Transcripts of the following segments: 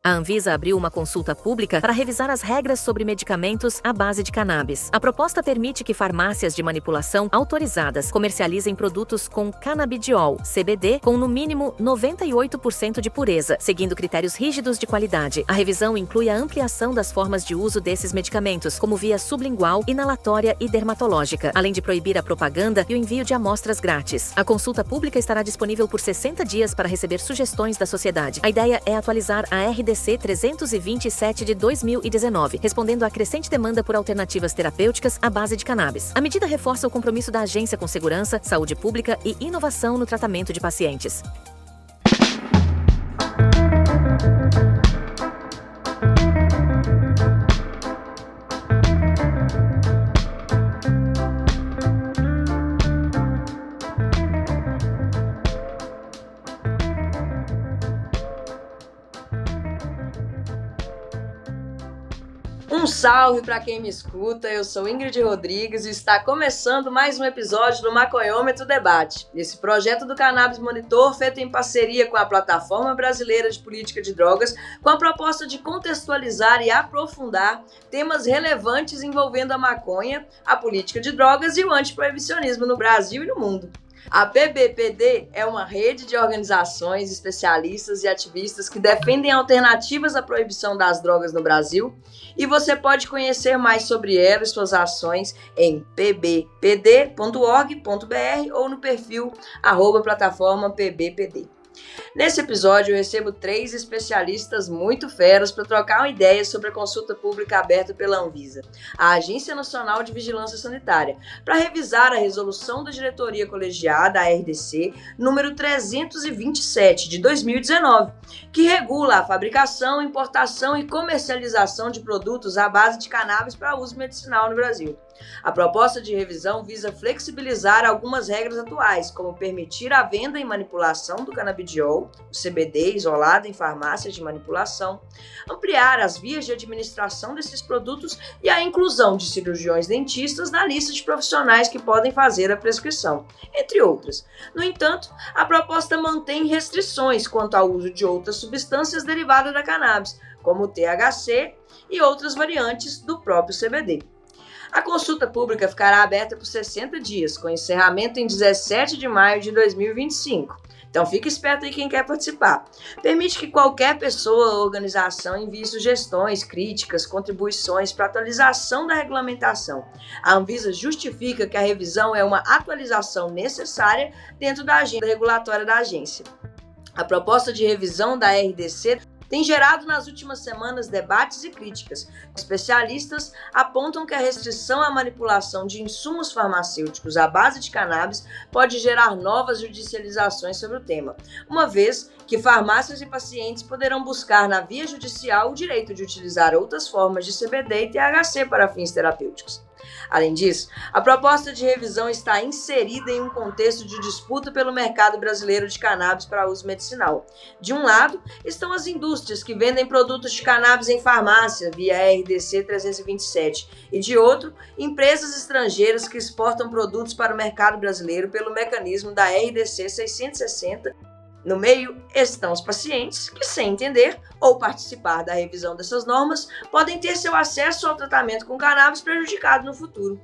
A Anvisa abriu uma consulta pública para revisar as regras sobre medicamentos à base de cannabis. A proposta permite que farmácias de manipulação autorizadas comercializem produtos com canabidiol, CBD, com no mínimo 98% de pureza, seguindo critérios rígidos de qualidade. A revisão inclui a ampliação das formas de uso desses medicamentos, como via sublingual, inalatória e dermatológica, além de proibir a propaganda e o envio de amostras grátis. A consulta pública estará disponível por 60 dias para receber sugestões da sociedade. A ideia é atualizar a RDC 327 de 2019, respondendo à crescente demanda por alternativas terapêuticas à base de cannabis. A medida reforça o compromisso da agência com segurança, saúde pública e inovação no tratamento de pacientes. Um salve para quem me escuta, eu sou Ingrid Rodrigues e está começando mais um episódio do Maconhômetro Debate. Esse projeto do Cannabis Monitor, feito em parceria com a Plataforma Brasileira de Política de Drogas, com a proposta de contextualizar e aprofundar temas relevantes envolvendo a maconha, a política de drogas e o antiproibicionismo no Brasil e no mundo. A PBPD é uma rede de organizações, especialistas e ativistas que defendem alternativas à proibição das drogas no Brasil, e você pode conhecer mais sobre ela e suas ações em pbpd.org.br ou no perfil @plataforma_pbpd. Nesse episódio eu recebo 3 especialistas muito feras para trocar uma ideia sobre a consulta pública aberta pela Anvisa, a Agência Nacional de Vigilância Sanitária, para revisar a resolução da diretoria colegiada, a RDC, número 327 de 2019, que regula a fabricação, importação e comercialização de produtos à base de cannabis para uso medicinal no Brasil. A proposta de revisão visa flexibilizar algumas regras atuais, como permitir a venda e manipulação do canabidiol, o CBD isolado em farmácias de manipulação, ampliar as vias de administração desses produtos e a inclusão de cirurgiões dentistas na lista de profissionais que podem fazer a prescrição, entre outras. No entanto, a proposta mantém restrições quanto ao uso de outras substâncias derivadas da cannabis, como o THC e outras variantes do próprio CBD. A consulta pública ficará aberta por 60 dias, com encerramento em 17 de maio de 2025. Então fique esperto aí quem quer participar. Permite que qualquer pessoa ou organização envie sugestões, críticas, contribuições para atualização da regulamentação. A Anvisa justifica que a revisão é uma atualização necessária dentro da agenda regulatória da agência. A proposta de revisão da RDC tem gerado nas últimas semanas debates e críticas. Especialistas apontam que a restrição à manipulação de insumos farmacêuticos à base de cannabis pode gerar novas judicializações sobre o tema, uma vez que farmácias e pacientes poderão buscar na via judicial o direito de utilizar outras formas de CBD e THC para fins terapêuticos. Além disso, a proposta de revisão está inserida em um contexto de disputa pelo mercado brasileiro de cannabis para uso medicinal. De um lado, estão as indústrias que vendem produtos de cannabis em farmácia via RDC 327 e de outro, empresas estrangeiras que exportam produtos para o mercado brasileiro pelo mecanismo da RDC 660. No meio estão os pacientes que, sem entender ou participar da revisão dessas normas, podem ter seu acesso ao tratamento com cannabis prejudicado no futuro.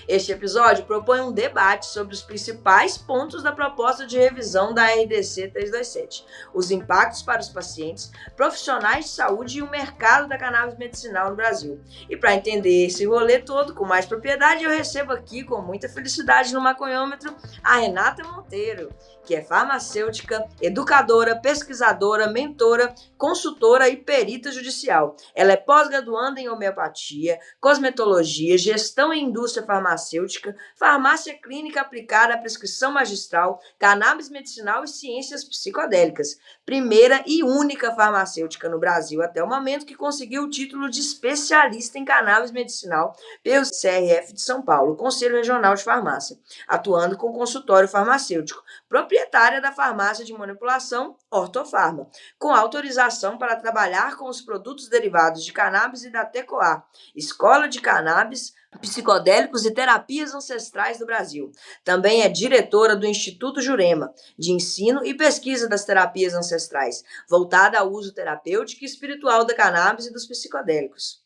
Este episódio propõe um debate sobre os principais pontos da proposta de revisão da RDC 327, os impactos para os pacientes, profissionais de saúde e o mercado da cannabis medicinal no Brasil. E para entender esse rolê todo com mais propriedade, eu recebo aqui com muita felicidade no Maconhômetro a Renata Monteiro, que é farmacêutica, educadora, pesquisadora, mentora, consultora e perita judicial. Ela é pós-graduanda em homeopatia, cosmetologia, gestão em indústria farmacêutica, farmácia clínica aplicada à prescrição magistral, cannabis medicinal e ciências psicodélicas. Primeira e única farmacêutica no Brasil até o momento que conseguiu o título de especialista em cannabis medicinal pelo CRF de São Paulo, Conselho Regional de Farmácia, atuando com consultório farmacêutico, proprietária da farmácia de manipulação Ortofarma, com autorização para trabalhar com os produtos derivados de cannabis e da TECOA, Escola de Cannabis, Psicodélicos psicodélicos e terapias ancestrais do Brasil. Também é diretora do Instituto Jurema, de ensino e pesquisa das terapias ancestrais, voltada ao uso terapêutico e espiritual da cannabis e dos psicodélicos.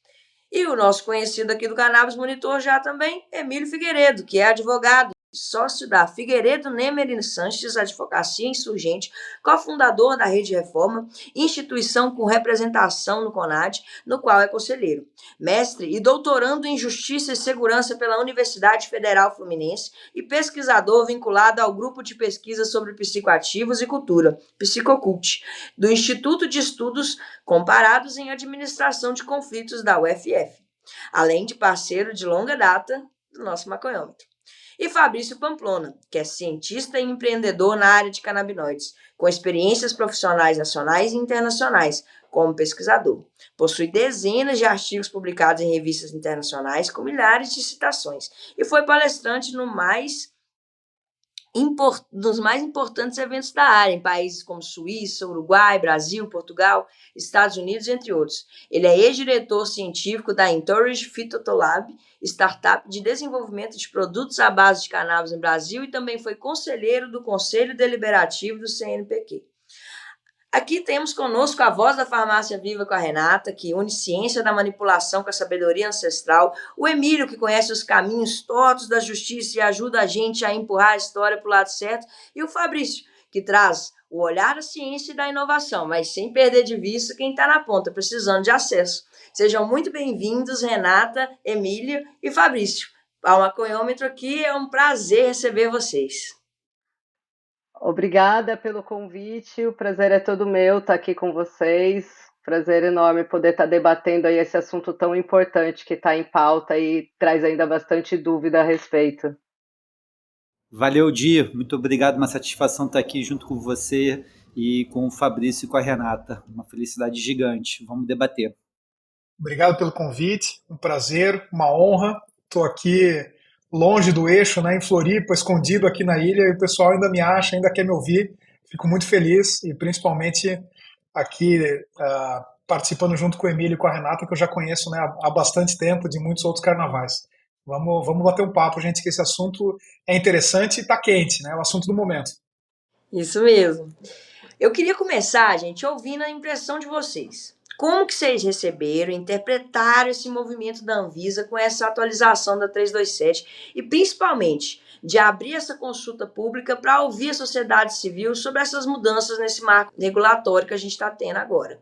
E o nosso conhecido aqui do Cannabis Monitor já também, Emílio Figueiredo, que é advogado, sócio da Figueiredo Nemery Sanches Advocacia Insurgente, cofundador da Rede Reforma, instituição com representação no CONAD, no qual é conselheiro. Mestre e doutorando em Justiça e Segurança pela Universidade Federal Fluminense e pesquisador vinculado ao Grupo de Pesquisa sobre Psicoativos e Cultura, Psicocult, do Instituto de Estudos Comparados em Administração de Conflitos da UFF, além de parceiro de longa data do nosso maconhômetro. E Fabrício Pamplona, que é cientista e empreendedor na área de canabinoides, com experiências profissionais nacionais e internacionais como pesquisador. Possui dezenas de artigos publicados em revistas internacionais com milhares de citações e foi palestrante dos mais importantes eventos da área, em países como Suíça, Uruguai, Brasil, Portugal, Estados Unidos, entre outros. Ele é ex-diretor científico da Entourage Phytolab, startup de desenvolvimento de produtos à base de cannabis no Brasil, e também foi conselheiro do Conselho Deliberativo do CNPq. Aqui temos conosco a voz da Farmácia Viva com a Renata, que une ciência da manipulação com a sabedoria ancestral, o Emílio, que conhece os caminhos tortos da justiça e ajuda a gente a empurrar a história para o lado certo, e o Fabrício, que traz o olhar da ciência e da inovação, mas sem perder de vista quem está na ponta, precisando de acesso. Sejam muito bem-vindos, Renata, Emílio e Fabrício. Ao Maconhômetro aqui, é um prazer receber vocês. Obrigada pelo convite, o prazer é todo meu estar aqui com vocês. Prazer enorme poder estar debatendo aí esse assunto tão importante que está em pauta e traz ainda bastante dúvida a respeito. Valeu, Di. Muito obrigado, uma satisfação estar aqui junto com você e com o Fabrício e com a Renata. Uma felicidade gigante. Vamos debater. Obrigado pelo convite, um prazer, uma honra. Estou aqui longe do eixo, né, em Floripa, escondido aqui na ilha, e o pessoal ainda me acha, ainda quer me ouvir. Fico muito feliz, e principalmente aqui participando junto com o Emílio e com a Renata, que eu já conheço, né, há bastante tempo, de muitos outros carnavais. Vamos bater um papo, gente, que esse assunto é interessante e está quente, né, é o assunto do momento. Isso mesmo. Eu queria começar, gente, ouvindo a impressão de vocês. Como que vocês receberam, interpretaram esse movimento da Anvisa com essa atualização da 327 e, principalmente, de abrir essa consulta pública para ouvir a sociedade civil sobre essas mudanças nesse marco regulatório que a gente está tendo agora?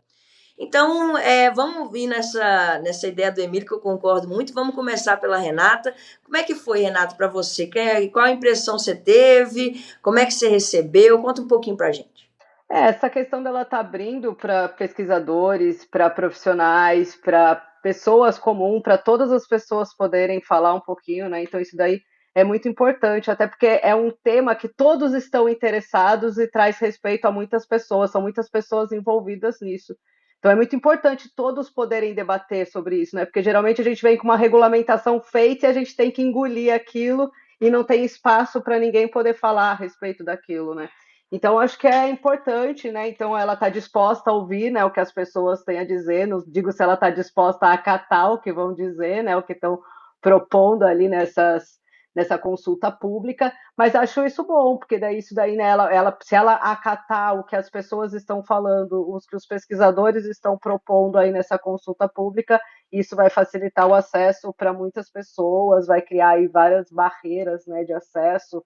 Então, vamos vir nessa ideia do Emílio, que eu concordo muito. Vamos começar pela Renata. Como é que foi, Renata, para você? Qual a impressão você teve? Como é que você recebeu? Conta um pouquinho para a gente. Essa questão dela tá abrindo para pesquisadores, para profissionais, para pessoas comuns, para todas as pessoas poderem falar um pouquinho, né? Então isso daí é muito importante, até porque é um tema que todos estão interessados e traz respeito a muitas pessoas, são muitas pessoas envolvidas nisso. Então é muito importante todos poderem debater sobre isso, né? Porque geralmente a gente vem com uma regulamentação feita e a gente tem que engolir aquilo e não tem espaço para ninguém poder falar a respeito daquilo, né? Então, acho que é importante, né? Então, ela está disposta a ouvir, né, o que as pessoas têm a dizer. Não digo se ela está disposta a acatar o que vão dizer, né, o que estão propondo ali nessa consulta pública, mas acho isso bom, porque daí isso daí, né, se ela acatar o que as pessoas estão falando, o que os pesquisadores estão propondo aí nessa consulta pública, isso vai facilitar o acesso para muitas pessoas, vai criar aí várias barreiras, né, de acesso.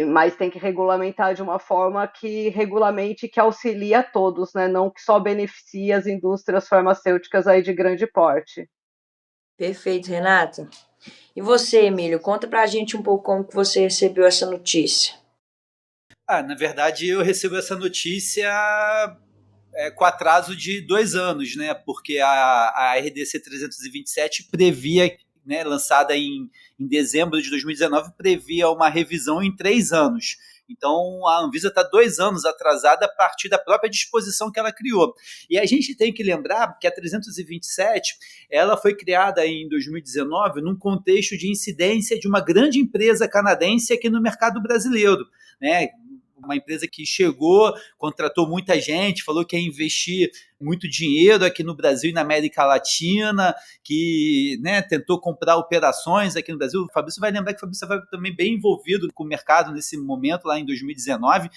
Mas tem que regulamentar de uma forma que regulamente, que auxilie a todos, né? Não que só beneficie as indústrias farmacêuticas aí de grande porte. Perfeito, Renata. E você, Emílio, conta pra gente um pouco como que você recebeu essa notícia. Na verdade, eu recebo essa notícia com atraso de 2 anos, né? Porque a RDC 327 previa, né, lançada em dezembro de 2019, previa uma revisão em 3 anos. Então, a Anvisa está 2 anos atrasada a partir da própria disposição que ela criou. E a gente tem que lembrar que a 327 ela foi criada em 2019 num contexto de incidência de uma grande empresa canadense aqui no mercado brasileiro, né? Uma empresa que chegou, contratou muita gente, falou que ia investir muito dinheiro aqui no Brasil e na América Latina, que, né, tentou comprar operações aqui no Brasil. O Fabrício vai lembrar que o Fabrício estava também bem envolvido com o mercado nesse momento, lá em 2019.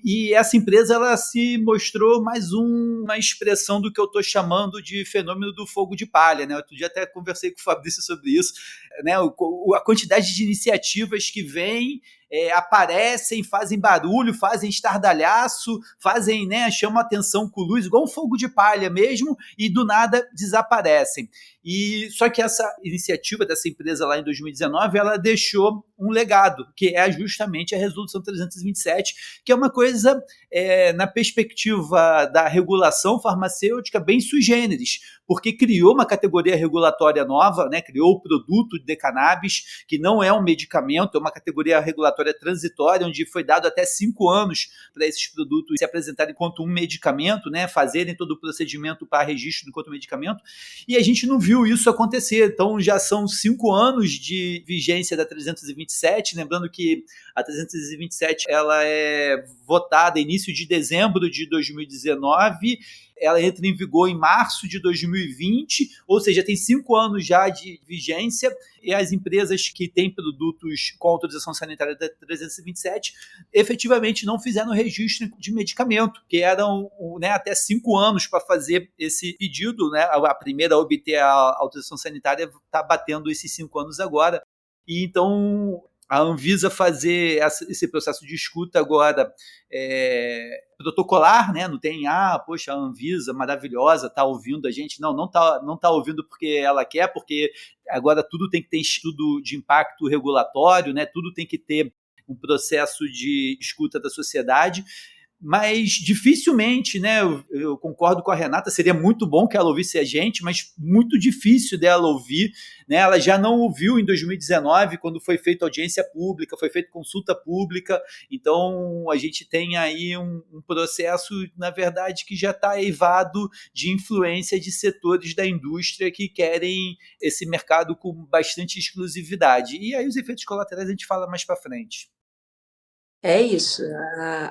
E essa empresa ela se mostrou mais uma expressão do que eu estou chamando de fenômeno do fogo de palha, né? Outro dia até conversei com o Fabrício sobre isso, né? A quantidade de iniciativas que vêm, aparecem, fazem barulho, fazem estardalhaço, fazem, né, chamam atenção com luz, igual um fogo de palha mesmo, e do nada desaparecem. E só que essa iniciativa dessa empresa lá em 2019, ela deixou um legado, que é justamente a Resolução 327, que é uma coisa, na perspectiva da regulação farmacêutica, bem sui generis, porque criou uma categoria regulatória nova, né, criou o produto de cannabis, que não é um medicamento, é uma categoria regulatória transitória, onde foi dado até 5 anos para esses produtos se apresentarem enquanto um medicamento, né, fazerem todo o procedimento para registro enquanto medicamento, e a gente não viu isso acontecer. Então já são 5 anos de vigência da 327, lembrando que a 327 ela é votada início de dezembro de 2019, ela entra em vigor em março de 2020, ou seja, tem 5 anos já de vigência, e as empresas que têm produtos com autorização sanitária da 327 efetivamente não fizeram registro de medicamento, que eram, né, até 5 anos para fazer esse pedido, né? A primeira a obter a autorização sanitária está batendo esses 5 anos agora. E então a Anvisa fazer esse processo de escuta agora protocolar, né? Não tem, poxa, a Anvisa maravilhosa está ouvindo a gente. Não tá ouvindo porque ela quer, porque agora tudo tem que ter estudo de impacto regulatório, né? Tudo tem que ter um processo de escuta da sociedade. Mas dificilmente, né, eu concordo com a Renata, seria muito bom que ela ouvisse a gente, mas muito difícil dela ouvir, né? Ela já não ouviu em 2019, quando foi feita audiência pública, foi feita consulta pública, então a gente tem aí um processo, na verdade, que já está eivado de influência de setores da indústria que querem esse mercado com bastante exclusividade. E aí os efeitos colaterais a gente fala mais para frente. É isso.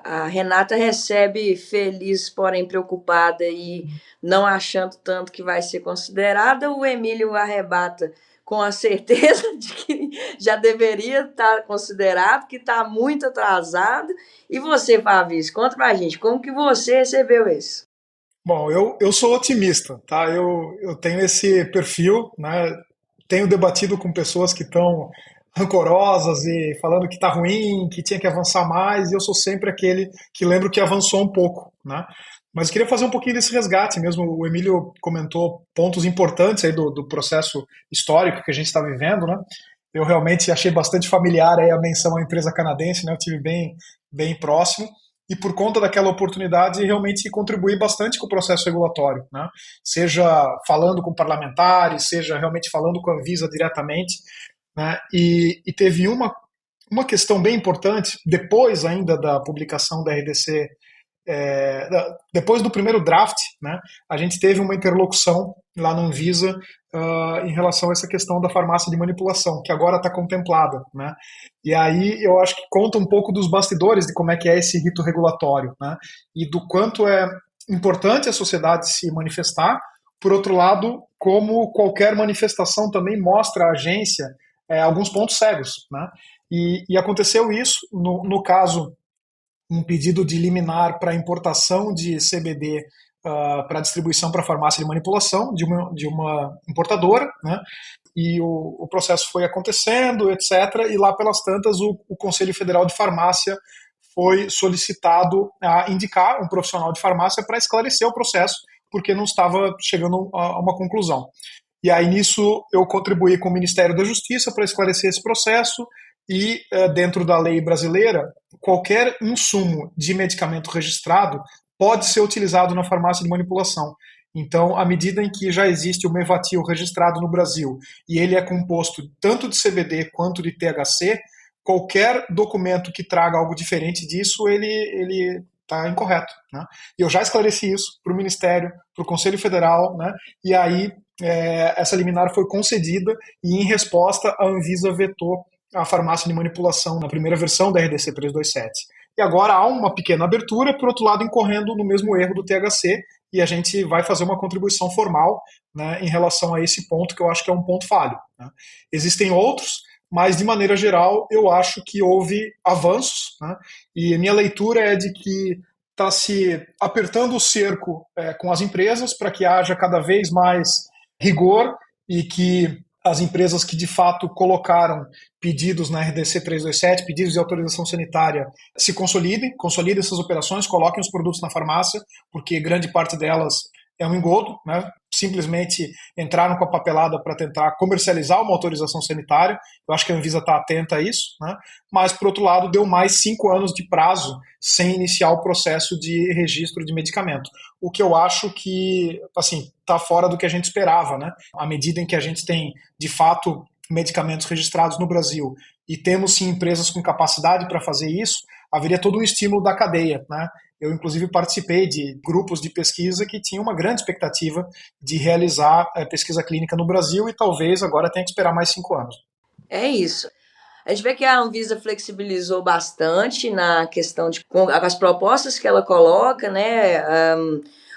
A Renata recebe feliz, porém preocupada e não achando tanto que vai ser considerada. O Emílio arrebata com a certeza de que já deveria estar considerado, que está muito atrasado. E você, Fabrício, conta pra gente, como que você recebeu isso? Bom, eu sou otimista, tá? Eu tenho esse perfil, né? Tenho debatido com pessoas que estão rancorosas e falando que está ruim, que tinha que avançar mais, e eu sou sempre aquele que lembro que avançou um pouco, né? Mas eu queria fazer um pouquinho desse resgate mesmo. O Emílio comentou pontos importantes aí do processo histórico que a gente está vivendo, né? Eu realmente achei bastante familiar aí a menção à empresa canadense, né? Eu tive bem próximo. E por conta daquela oportunidade, realmente contribuí bastante com o processo regulatório, né? Seja falando com parlamentares, seja realmente falando com a Anvisa diretamente, né? E teve uma questão bem importante, depois ainda da publicação da RDC, depois do primeiro draft, né, a gente teve uma interlocução lá no Anvisa em relação a essa questão da farmácia de manipulação, que agora está contemplada, né? E aí eu acho que conta um pouco dos bastidores de como é que é esse rito regulatório, né? E do quanto é importante a sociedade se manifestar. Por outro lado, como qualquer manifestação também mostra à agência alguns pontos cegos, né? E aconteceu isso, no caso, um pedido de liminar para importação de CBD para distribuição para farmácia de manipulação de uma importadora, né? E o processo foi acontecendo, etc. E lá pelas tantas o Conselho Federal de Farmácia foi solicitado a indicar um profissional de farmácia para esclarecer o processo, porque não estava chegando a uma conclusão. E aí nisso eu contribuí com o Ministério da Justiça para esclarecer esse processo e dentro da lei brasileira, qualquer insumo de medicamento registrado pode ser utilizado na farmácia de manipulação. Então, à medida em que já existe o Mevatil registrado no Brasil e ele é composto tanto de CBD quanto de THC, qualquer documento que traga algo diferente disso, ele está incorreto, né? E eu já esclareci isso para o Ministério, para o Conselho Federal, né? E aí essa liminar foi concedida e, em resposta, a Anvisa vetou a farmácia de manipulação na primeira versão da RDC 327. E agora há uma pequena abertura, por outro lado, incorrendo no mesmo erro do THC, e a gente vai fazer uma contribuição formal, né, em relação a esse ponto, que eu acho que é um ponto falho, né. Existem outros, mas de maneira geral eu acho que houve avanços, né, e minha leitura é de que está se apertando o cerco com as empresas para que haja cada vez mais rigor e que as empresas que de fato colocaram pedidos na RDC 327, pedidos de autorização sanitária, se consolidem essas operações, coloquem os produtos na farmácia, porque grande parte delas é um engodo, né? Simplesmente entraram com a papelada para tentar comercializar uma autorização sanitária. Eu acho que a Anvisa está atenta a isso, né? Mas, por outro lado, deu mais 5 anos de prazo sem iniciar o processo de registro de medicamento. O que eu acho que, assim, está fora do que a gente esperava, né? À medida em que a gente tem, de fato, medicamentos registrados no Brasil e temos, sim, empresas com capacidade para fazer isso, haveria todo um estímulo da cadeia, né? Eu, inclusive, participei de grupos de pesquisa que tinham uma grande expectativa de realizar pesquisa clínica no Brasil e talvez agora tenha que esperar mais 5 anos. É isso. A gente vê que a Anvisa flexibilizou bastante na questão de com as propostas que ela coloca, né?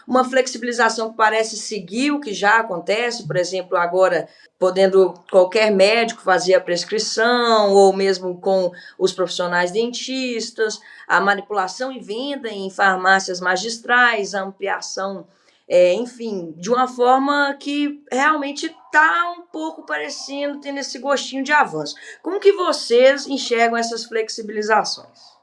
Uma flexibilização que parece seguir o que já acontece, por exemplo, agora podendo qualquer médico fazer a prescrição, ou mesmo com os profissionais dentistas, a manipulação e venda em farmácias magistrais, a ampliação, enfim, de uma forma que realmente está um pouco parecendo, tendo esse gostinho de avanço. Como que vocês enxergam essas flexibilizações?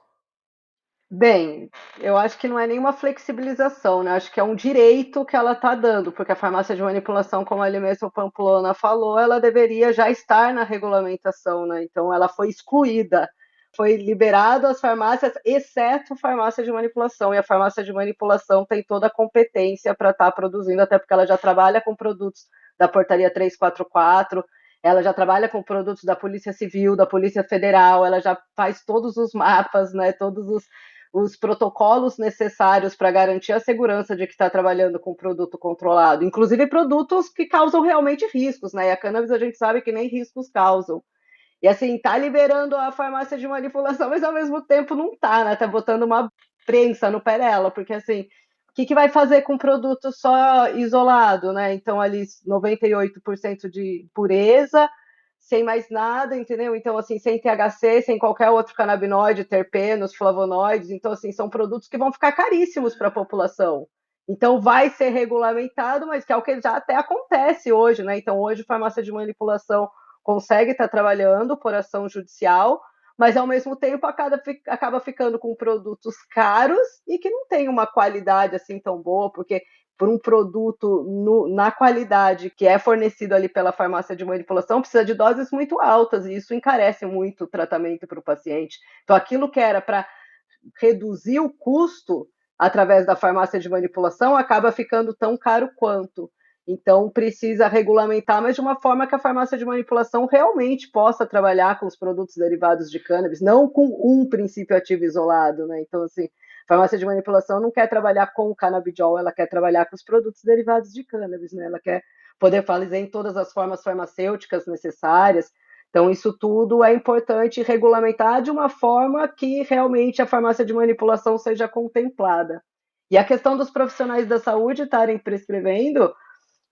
Bem, eu acho que não é nenhuma flexibilização, né? Acho que é um direito que ela está dando, porque a farmácia de manipulação, como ali mesmo o Pamplona falou, ela deveria já estar na regulamentação, né? Então ela foi excluída, foi liberado as farmácias, exceto farmácia de manipulação, e a farmácia de manipulação tem toda a competência para estar produzindo, até porque ela já trabalha com produtos da portaria 344, ela já trabalha com produtos da Polícia Civil, da Polícia Federal, ela já faz todos os mapas, né? Todos os protocolos necessários para garantir a segurança de que está trabalhando com produto controlado, inclusive produtos que causam realmente riscos, né? E a cannabis a gente sabe que nem riscos causam. E assim, tá liberando a farmácia de manipulação, mas ao mesmo tempo não tá, né? Tá botando uma prensa no pé dela, porque assim, o que vai fazer com produto só isolado, né? Então ali 98% de pureza, sem mais nada, entendeu? Então, assim, sem THC, sem qualquer outro canabinoide, terpenos, flavonoides. Então, assim, são produtos que vão ficar caríssimos para a população. Então, vai ser regulamentado, mas que é o que já até acontece hoje, né? Então, hoje, farmácia de manipulação consegue estar trabalhando por ação judicial, mas, ao mesmo tempo, acaba ficando com produtos caros e que não tem uma qualidade assim tão boa, porque por um produto na qualidade que é fornecido ali pela farmácia de manipulação, precisa de doses muito altas, e isso encarece muito o tratamento para o paciente. Então, aquilo que era para reduzir o custo através da farmácia de manipulação acaba ficando tão caro quanto. Então, precisa regulamentar, mas de uma forma que a farmácia de manipulação realmente possa trabalhar com os produtos derivados de cannabis, não com um princípio ativo isolado, né? Então, assim, a farmácia de manipulação não quer trabalhar com o canabidiol, ela quer trabalhar com os produtos derivados de cannabis, né? Ela quer poder fazer em todas as formas farmacêuticas necessárias. Então, isso tudo é importante regulamentar de uma forma que realmente a farmácia de manipulação seja contemplada. E a questão dos profissionais da saúde estarem prescrevendo,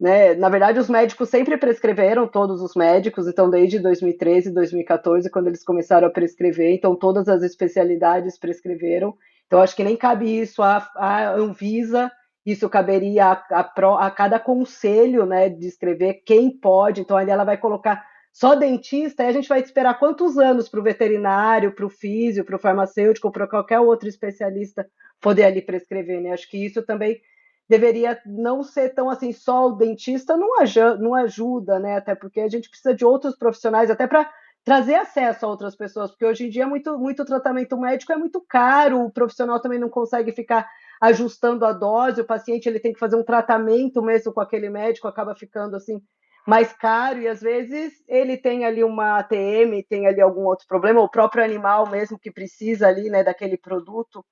né? Na verdade, os médicos sempre prescreveram, todos os médicos, então desde 2013, 2014, quando eles começaram a prescrever, então todas as especialidades prescreveram. Então, acho que nem cabe isso à Anvisa, isso caberia a cada conselho, né, de escrever quem pode. Então, ali ela vai colocar só dentista, e a gente vai esperar quantos anos para o veterinário, para o físio, para o farmacêutico, para qualquer outro especialista poder ali prescrever, né? Acho que isso também deveria não ser tão assim, só o dentista não ajuda, né? Até porque a gente precisa de outros profissionais, até para trazer acesso a outras pessoas, porque hoje em dia muito tratamento médico é muito caro, o profissional também não consegue ficar ajustando a dose, o paciente ele tem que fazer um tratamento mesmo com aquele médico, acaba ficando assim mais caro, e às vezes ele tem ali uma ATM, tem ali algum outro problema, o próprio animal mesmo que precisa ali, né, daquele produto.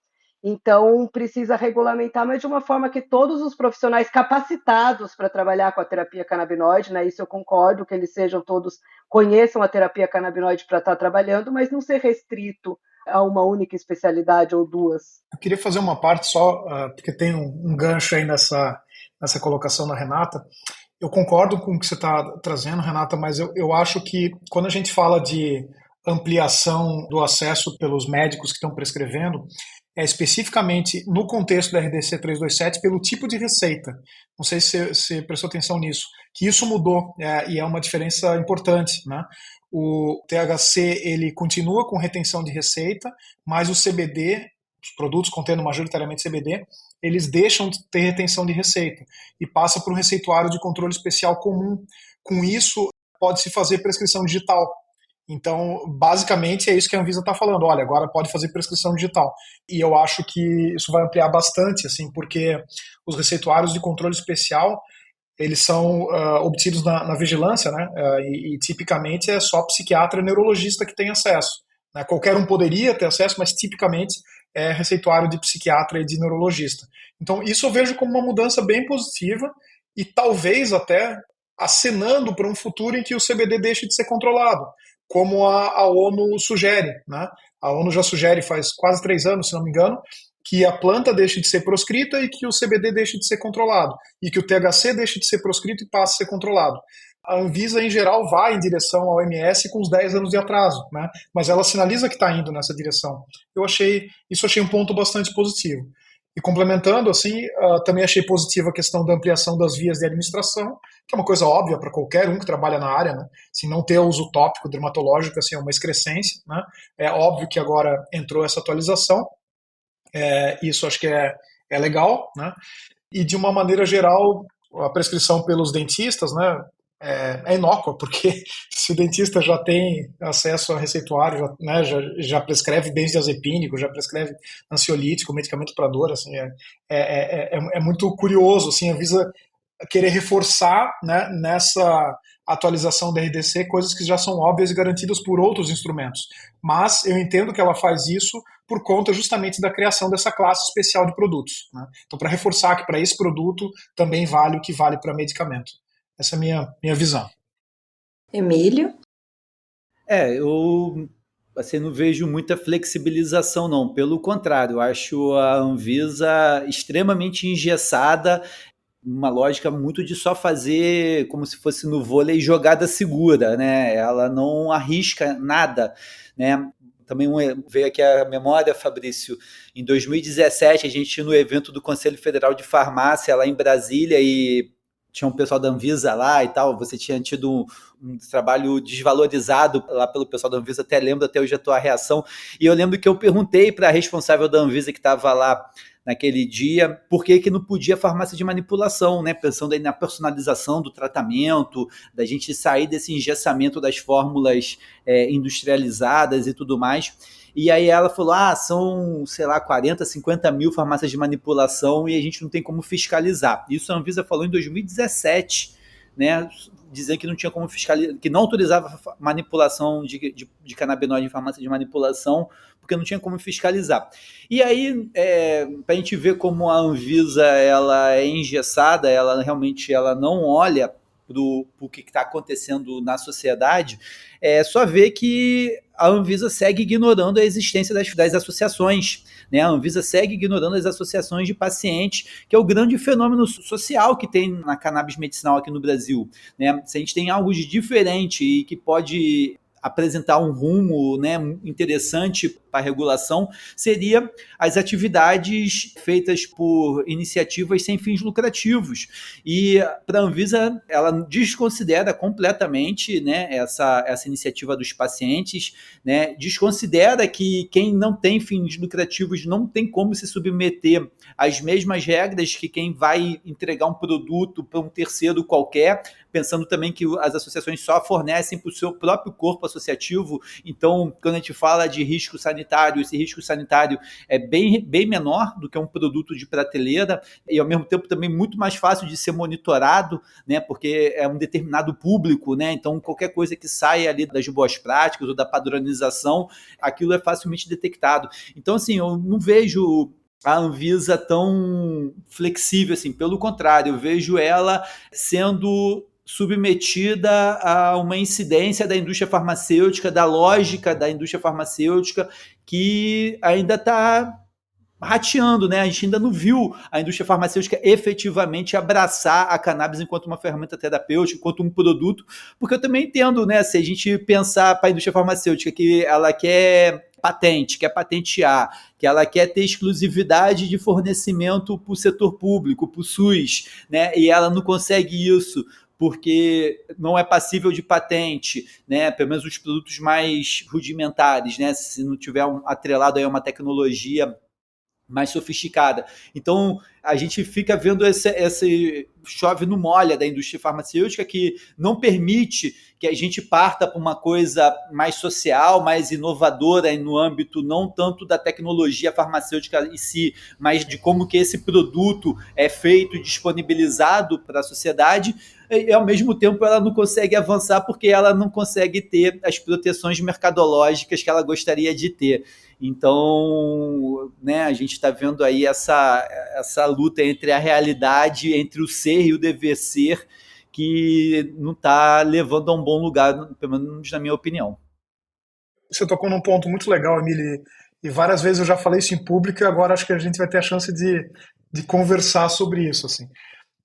Então, precisa regulamentar, mas de uma forma que todos os profissionais capacitados para trabalhar com a terapia canabinoide, né, isso eu concordo, que eles sejam todos, conheçam a terapia canabinoide para estar trabalhando, mas não ser restrito a uma única especialidade ou duas. Eu queria fazer uma parte só, porque tem um gancho aí nessa colocação da Renata. Eu concordo com o que você está trazendo, Renata, mas eu acho que quando a gente fala de ampliação do acesso pelos médicos que estão prescrevendo, é especificamente no contexto da RDC 327 pelo tipo de receita. Não sei se você prestou atenção nisso, que isso mudou e é uma diferença importante, né? O THC ele continua com retenção de receita, mas o CBD, os produtos contendo majoritariamente CBD, eles deixam de ter retenção de receita e passa para o receituário de controle especial comum. Com isso, pode-se fazer prescrição digital. Então, basicamente, é isso que a Anvisa está falando. Olha, agora pode fazer prescrição digital. E eu acho que isso vai ampliar bastante, assim, porque os receituários de controle especial, eles são obtidos na vigilância, né? E tipicamente é só psiquiatra e neurologista que tem acesso. Né? Qualquer um poderia ter acesso, mas tipicamente é receituário de psiquiatra e de neurologista. Então, isso eu vejo como uma mudança bem positiva e talvez até acenando para um futuro em que o CBD deixe de ser controlado, como a ONU sugere. Né? A ONU já sugere faz quase 3 anos, se não me engano, que a planta deixe de ser proscrita e que o CBD deixe de ser controlado, e que o THC deixe de ser proscrito e passe a ser controlado. A Anvisa, em geral, vai em direção ao OMS com uns 10 anos de atraso, né? Mas ela sinaliza que está indo nessa direção. Achei um ponto bastante positivo. E complementando, assim, também achei positiva a questão da ampliação das vias de administração, que é uma coisa óbvia para qualquer um que trabalha na área, né? Se não ter uso tópico dermatológico, assim, é uma excrescência, né? É óbvio que agora entrou essa atualização, isso acho que é legal, né? E de uma maneira geral, a prescrição pelos dentistas, né? É inócua, porque se o dentista já tem acesso a receituário, já prescreve benzodiazepínico, já prescreve ansiolítico, medicamento para dor, assim, é muito curioso, assim, a Anvisa querer reforçar, né, nessa atualização da RDC coisas que já são óbvias e garantidas por outros instrumentos. Mas eu entendo que ela faz isso por conta justamente da criação dessa classe especial de produtos. Né? Então, para reforçar que para esse produto também vale o que vale para medicamento. Essa é a minha visão. Emílio? Eu assim, não vejo muita flexibilização, não. Pelo contrário, eu acho a Anvisa extremamente engessada, uma lógica muito de só fazer como se fosse no vôlei jogada segura, né? Ela não arrisca nada, né? Também veio aqui a memória, Fabrício, em 2017 a gente no evento do Conselho Federal de Farmácia lá em Brasília e tinha um pessoal da Anvisa lá e tal, você tinha tido um trabalho desvalorizado lá pelo pessoal da Anvisa, lembro até hoje a tua reação, e eu lembro que eu perguntei para a responsável da Anvisa que estava lá naquele dia, por que não podia farmácia de manipulação, né? Pensando aí na personalização do tratamento, da gente sair desse engessamento das fórmulas industrializadas e tudo mais. E aí ela falou, são, sei lá, 40, 50 mil farmácias de manipulação e a gente não tem como fiscalizar. Isso a Anvisa falou em 2017, né? Dizendo que não tinha como fiscalizar, que não autorizava manipulação de canabinoide em farmácia de manipulação, porque não tinha como fiscalizar. E aí, para a gente ver como a Anvisa ela é engessada, ela realmente não olha para o que está acontecendo na sociedade, só ver que a Anvisa segue ignorando a existência das associações, né? A Anvisa segue ignorando as associações de pacientes, que é o grande fenômeno social que tem na cannabis medicinal aqui no Brasil, né? Se a gente tem algo de diferente e que pode apresentar um rumo, né, interessante para a regulação, seria as atividades feitas por iniciativas sem fins lucrativos. E para a Anvisa, ela desconsidera completamente, né, essa iniciativa dos pacientes, né, desconsidera que quem não tem fins lucrativos não tem como se submeter às mesmas regras que quem vai entregar um produto para um terceiro qualquer, pensando também que as associações só fornecem para o seu próprio corpo associativo. Então, quando a gente fala de risco sanitário, esse risco sanitário é bem menor do que um produto de prateleira e, ao mesmo tempo, também muito mais fácil de ser monitorado, né, porque é um determinado público, né, então qualquer coisa que saia ali das boas práticas ou da padronização, aquilo é facilmente detectado. Então, assim, eu não vejo a Anvisa tão flexível assim, pelo contrário, eu vejo ela sendo submetida a uma incidência da indústria farmacêutica, da lógica da indústria farmacêutica, que ainda está rateando, né? A gente ainda não viu a indústria farmacêutica efetivamente abraçar a cannabis enquanto uma ferramenta terapêutica, enquanto um produto, porque eu também entendo, né? Se a gente pensar para a indústria farmacêutica que ela quer patente, quer patentear, que ela quer ter exclusividade de fornecimento para o setor público, para o SUS, né? E ela não consegue isso porque não é passível de patente, né? Pelo menos os produtos mais rudimentares, né? Se não tiver atrelado aí a uma tecnologia mais sofisticada. Então, a gente fica vendo esse chove no molha da indústria farmacêutica que não permite que a gente parta para uma coisa mais social, mais inovadora no âmbito não tanto da tecnologia farmacêutica em si, mas de como que esse produto é feito e disponibilizado para a sociedade, e ao mesmo tempo ela não consegue avançar porque ela não consegue ter as proteções mercadológicas que ela gostaria de ter. Então, né, a gente está vendo aí essa luta entre a realidade, entre o ser e o dever ser, que não está levando a um bom lugar, pelo menos na minha opinião. Você tocou num ponto muito legal, Emily, e várias vezes eu já falei isso em público e agora acho que a gente vai ter a chance de conversar sobre isso, assim.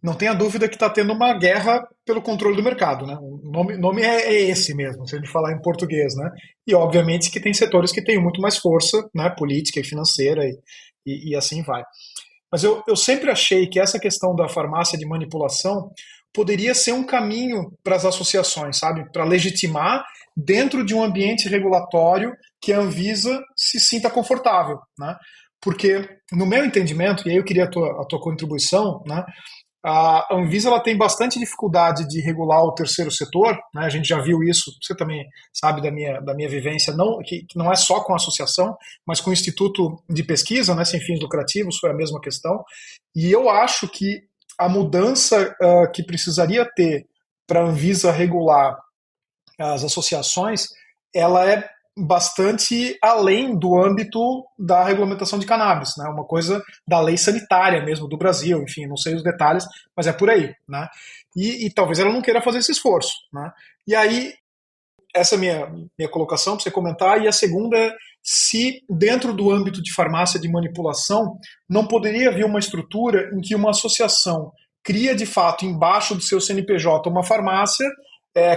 Não tenha dúvida que está tendo uma guerra pelo controle do mercado, né? O nome é esse mesmo, se a gente falar em português, né? E obviamente que tem setores que têm muito mais força, né? Política e financeira e assim vai. Mas eu sempre achei que essa questão da farmácia de manipulação poderia ser um caminho para as associações, sabe? Para legitimar dentro de um ambiente regulatório que a Anvisa se sinta confortável, né? Porque, no meu entendimento, e aí eu queria a tua contribuição, né? A Anvisa ela tem bastante dificuldade de regular o terceiro setor, né? A gente já viu isso, você também sabe da minha vivência, não, que não é só com a associação, mas com o Instituto de Pesquisa, né, sem fins lucrativos, foi a mesma questão. E eu acho que a mudança que precisaria ter para a Anvisa regular as associações, ela é bastante além do âmbito da regulamentação de cannabis, né? Uma coisa da lei sanitária mesmo do Brasil, enfim, não sei os detalhes, mas é por aí, né? E talvez ela não queira fazer esse esforço, né? E aí, essa é a minha colocação para você comentar, e a segunda é se dentro do âmbito de farmácia de manipulação não poderia haver uma estrutura em que uma associação cria de fato embaixo do seu CNPJ uma farmácia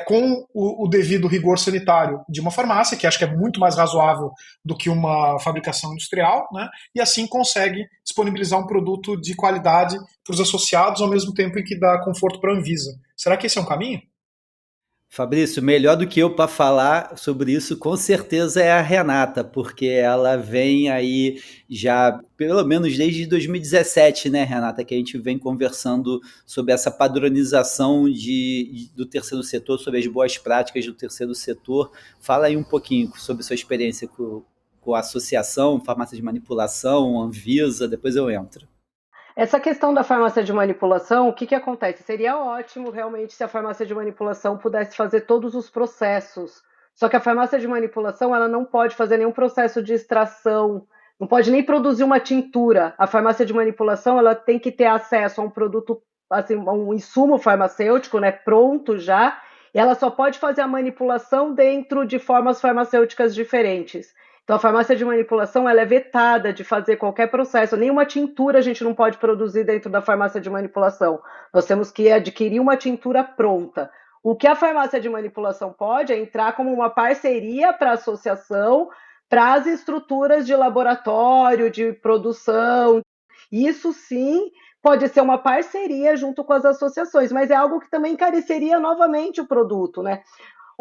com o devido rigor sanitário de uma farmácia, que acho que é muito mais razoável do que uma fabricação industrial, né? E assim consegue disponibilizar um produto de qualidade para os associados, ao mesmo tempo em que dá conforto para a Anvisa. Será que esse é um caminho? Fabrício, melhor do que eu para falar sobre isso, com certeza é a Renata, porque ela vem aí já, pelo menos desde 2017, né, Renata, que a gente vem conversando sobre essa padronização do terceiro setor, sobre as boas práticas do terceiro setor. Fala aí um pouquinho sobre sua experiência com a associação, farmácia de manipulação, Anvisa, depois eu entro. Essa questão da farmácia de manipulação, o que acontece? Seria ótimo realmente se a farmácia de manipulação pudesse fazer todos os processos. Só que a farmácia de manipulação ela não pode fazer nenhum processo de extração, não pode nem produzir uma tintura. A farmácia de manipulação ela tem que ter acesso a um produto, assim, um insumo farmacêutico, né, pronto já, e ela só pode fazer a manipulação dentro de formas farmacêuticas diferentes. Então, a farmácia de manipulação ela é vetada de fazer qualquer processo. Nenhuma tintura a gente não pode produzir dentro da farmácia de manipulação. Nós temos que adquirir uma tintura pronta. O que a farmácia de manipulação pode é entrar como uma parceria para a associação, para as estruturas de laboratório, de produção. Isso sim pode ser uma parceria junto com as associações, mas é algo que também encareceria novamente o produto, né?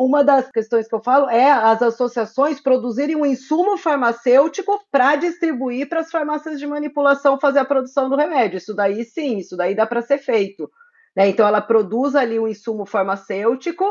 Uma das questões que eu falo é as associações produzirem um insumo farmacêutico para distribuir para as farmácias de manipulação fazer a produção do remédio. Isso daí sim, isso daí dá para ser feito, né? Então ela produz ali um insumo farmacêutico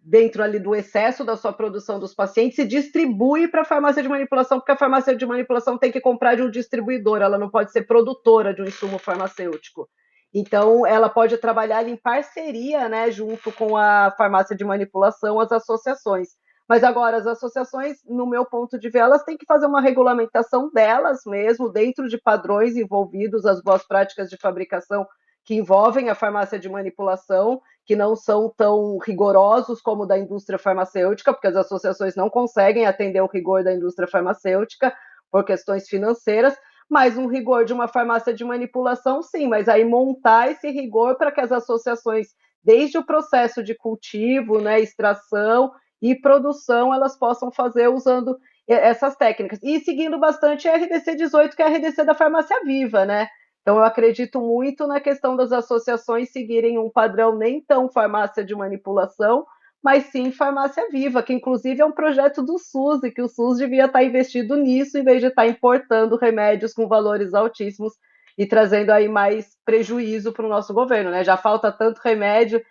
dentro ali do excesso da sua produção dos pacientes e distribui para a farmácia de manipulação, porque a farmácia de manipulação tem que comprar de um distribuidor, ela não pode ser produtora de um insumo farmacêutico. Então, ela pode trabalhar em parceria, né, junto com a farmácia de manipulação, as associações. Mas agora, as associações, no meu ponto de ver, elas têm que fazer uma regulamentação delas mesmo, dentro de padrões envolvidos, as boas práticas de fabricação que envolvem a farmácia de manipulação, que não são tão rigorosos como o da indústria farmacêutica, porque as associações não conseguem atender o rigor da indústria farmacêutica por questões financeiras, mas um rigor de uma farmácia de manipulação, sim, mas aí montar esse rigor para que as associações, desde o processo de cultivo, né, extração e produção, elas possam fazer usando essas técnicas. E seguindo bastante a RDC 18, que é a RDC da farmácia viva, né? Então, eu acredito muito na questão das associações seguirem um padrão nem tão farmácia de manipulação, mas sim farmácia viva, que inclusive é um projeto do SUS e que o SUS devia estar investido nisso em vez de estar importando remédios com valores altíssimos e trazendo aí mais prejuízo para o nosso governo, né? Já falta tanto remédio,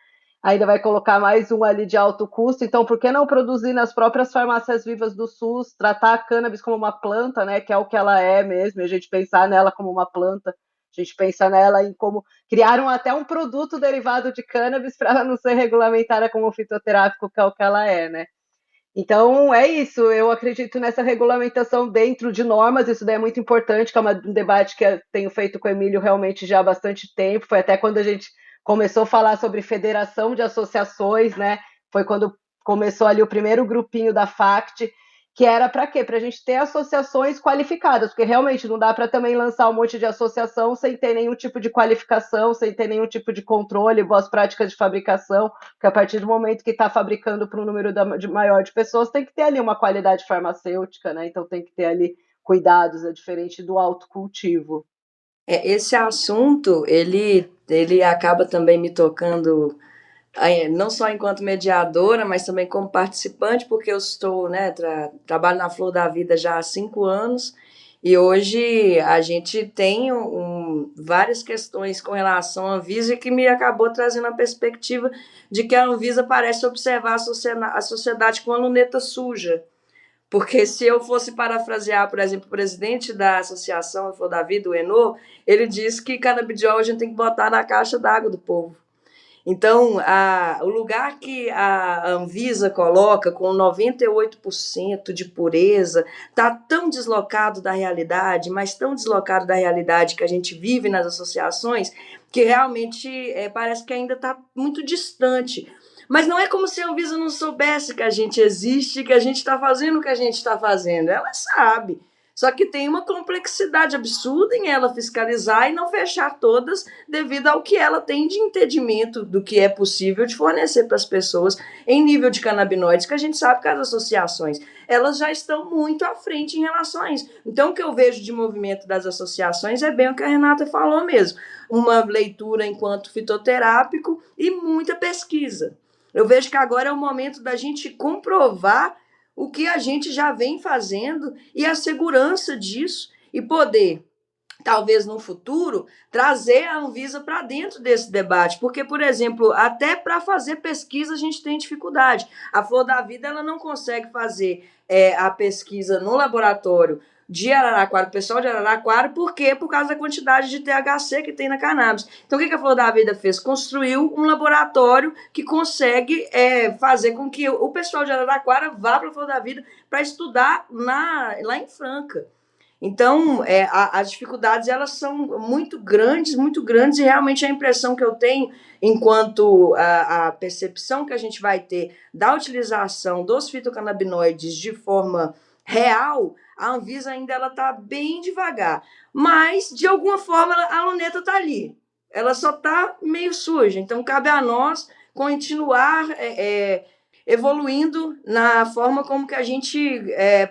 ainda vai colocar mais um ali de alto custo, então por que não produzir nas próprias farmácias vivas do SUS, tratar a cannabis como uma planta, né? Que é o que ela é mesmo, e a gente pensar nela como uma planta. A gente pensa nela em como criaram até um produto derivado de cannabis para ela não ser regulamentada como fitoterápico, que é o que ela é, né? Então, é isso. Eu acredito nessa regulamentação dentro de normas. Isso daí é muito importante, que é um debate que eu tenho feito com o Emílio realmente já há bastante tempo. Foi até quando a gente começou a falar sobre federação de associações, né? Foi quando começou ali o primeiro grupinho da FACT, que era para quê? Para a gente ter associações qualificadas, porque realmente não dá para também lançar um monte de associação sem ter nenhum tipo de qualificação, sem ter nenhum tipo de controle, boas práticas de fabricação, porque a partir do momento que está fabricando para um número maior de pessoas, tem que ter ali uma qualidade farmacêutica, né? Então tem que ter ali cuidados, é diferente do autocultivo. Esse assunto, ele acaba também me tocando, não só enquanto mediadora, mas também como participante, porque eu estou, né, trabalho na Flor da Vida já há 5 anos, e hoje a gente tem várias questões com relação à Anvisa que me acabou trazendo a perspectiva de que a Anvisa parece observar a sociedade com a luneta suja. Porque se eu fosse parafrasear, por exemplo, o presidente da Associação Flor da Vida, o Enô, ele disse que canabidiol a gente tem que botar na caixa d'água do povo. Então, o lugar que a Anvisa coloca com 98% de pureza está tão deslocado da realidade, mas tão deslocado da realidade que a gente vive nas associações, que realmente parece que ainda está muito distante. Mas não é como se a Anvisa não soubesse que a gente existe, que a gente está fazendo o que a gente está fazendo. Ela sabe. Só que tem uma complexidade absurda em ela fiscalizar e não fechar todas devido ao que ela tem de entendimento do que é possível de fornecer para as pessoas em nível de canabinoides, que a gente sabe que as associações elas já estão muito à frente em relação a isso. Então, o que eu vejo de movimento das associações é bem o que a Renata falou mesmo. Uma leitura enquanto fitoterápico e muita pesquisa. Eu vejo que agora é o momento da gente comprovar o que a gente já vem fazendo e a segurança disso e poder, talvez no futuro, trazer a Anvisa para dentro desse debate. Porque, por exemplo, até para fazer pesquisa a gente tem dificuldade. A Flor da Vida ela não consegue fazer a pesquisa no laboratório de Araraquara, o pessoal de Araraquara, por quê? Por causa da quantidade de THC que tem na cannabis. Então, o que a Flor da Vida fez? Construiu um laboratório que consegue fazer com que o pessoal de Araraquara vá para a Flor da Vida para estudar lá em Franca. Então, as dificuldades elas são muito grandes, e realmente a impressão que eu tenho, enquanto a percepção que a gente vai ter da utilização dos fitocannabinoides de forma real, a Anvisa ainda está bem devagar. Mas, de alguma forma, a luneta está ali. Ela só está meio suja. Então, cabe a nós continuar evoluindo na forma como que a gente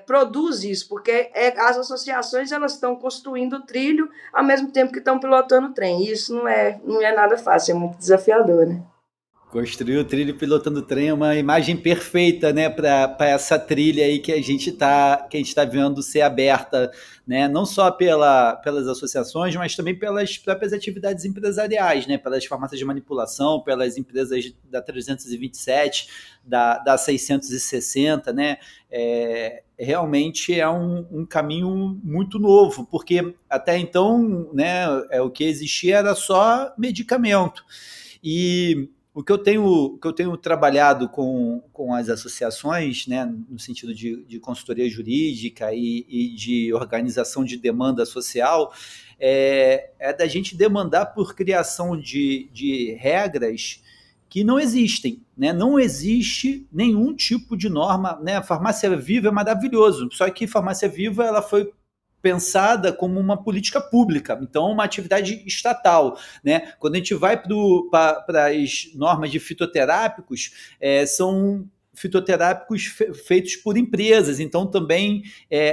produz isso, porque as associações elas estão construindo o trilho ao mesmo tempo que estão pilotando o trem. E isso não é nada fácil, é muito desafiador, né? Construir o trilho pilotando o trem é uma imagem perfeita, né, para essa trilha aí que a gente tá vendo ser aberta, né, não só pelas associações, mas também pelas próprias atividades empresariais, né, pelas farmácias de manipulação, pelas empresas da 327, da 660, né, realmente é um caminho muito novo, porque até então, né, o que existia era só medicamento. E o que eu tenho trabalhado com as associações, né, no sentido de consultoria jurídica e de organização de demanda social, é da gente demandar por criação de regras que não existem, né? Não existe nenhum tipo de norma, né? A farmácia viva é maravilhoso, só que a farmácia viva ela foi pensada como uma política pública, então uma atividade estatal, né? Quando a gente vai para as normas de fitoterápicos, são fitoterápicos feitos por empresas, então também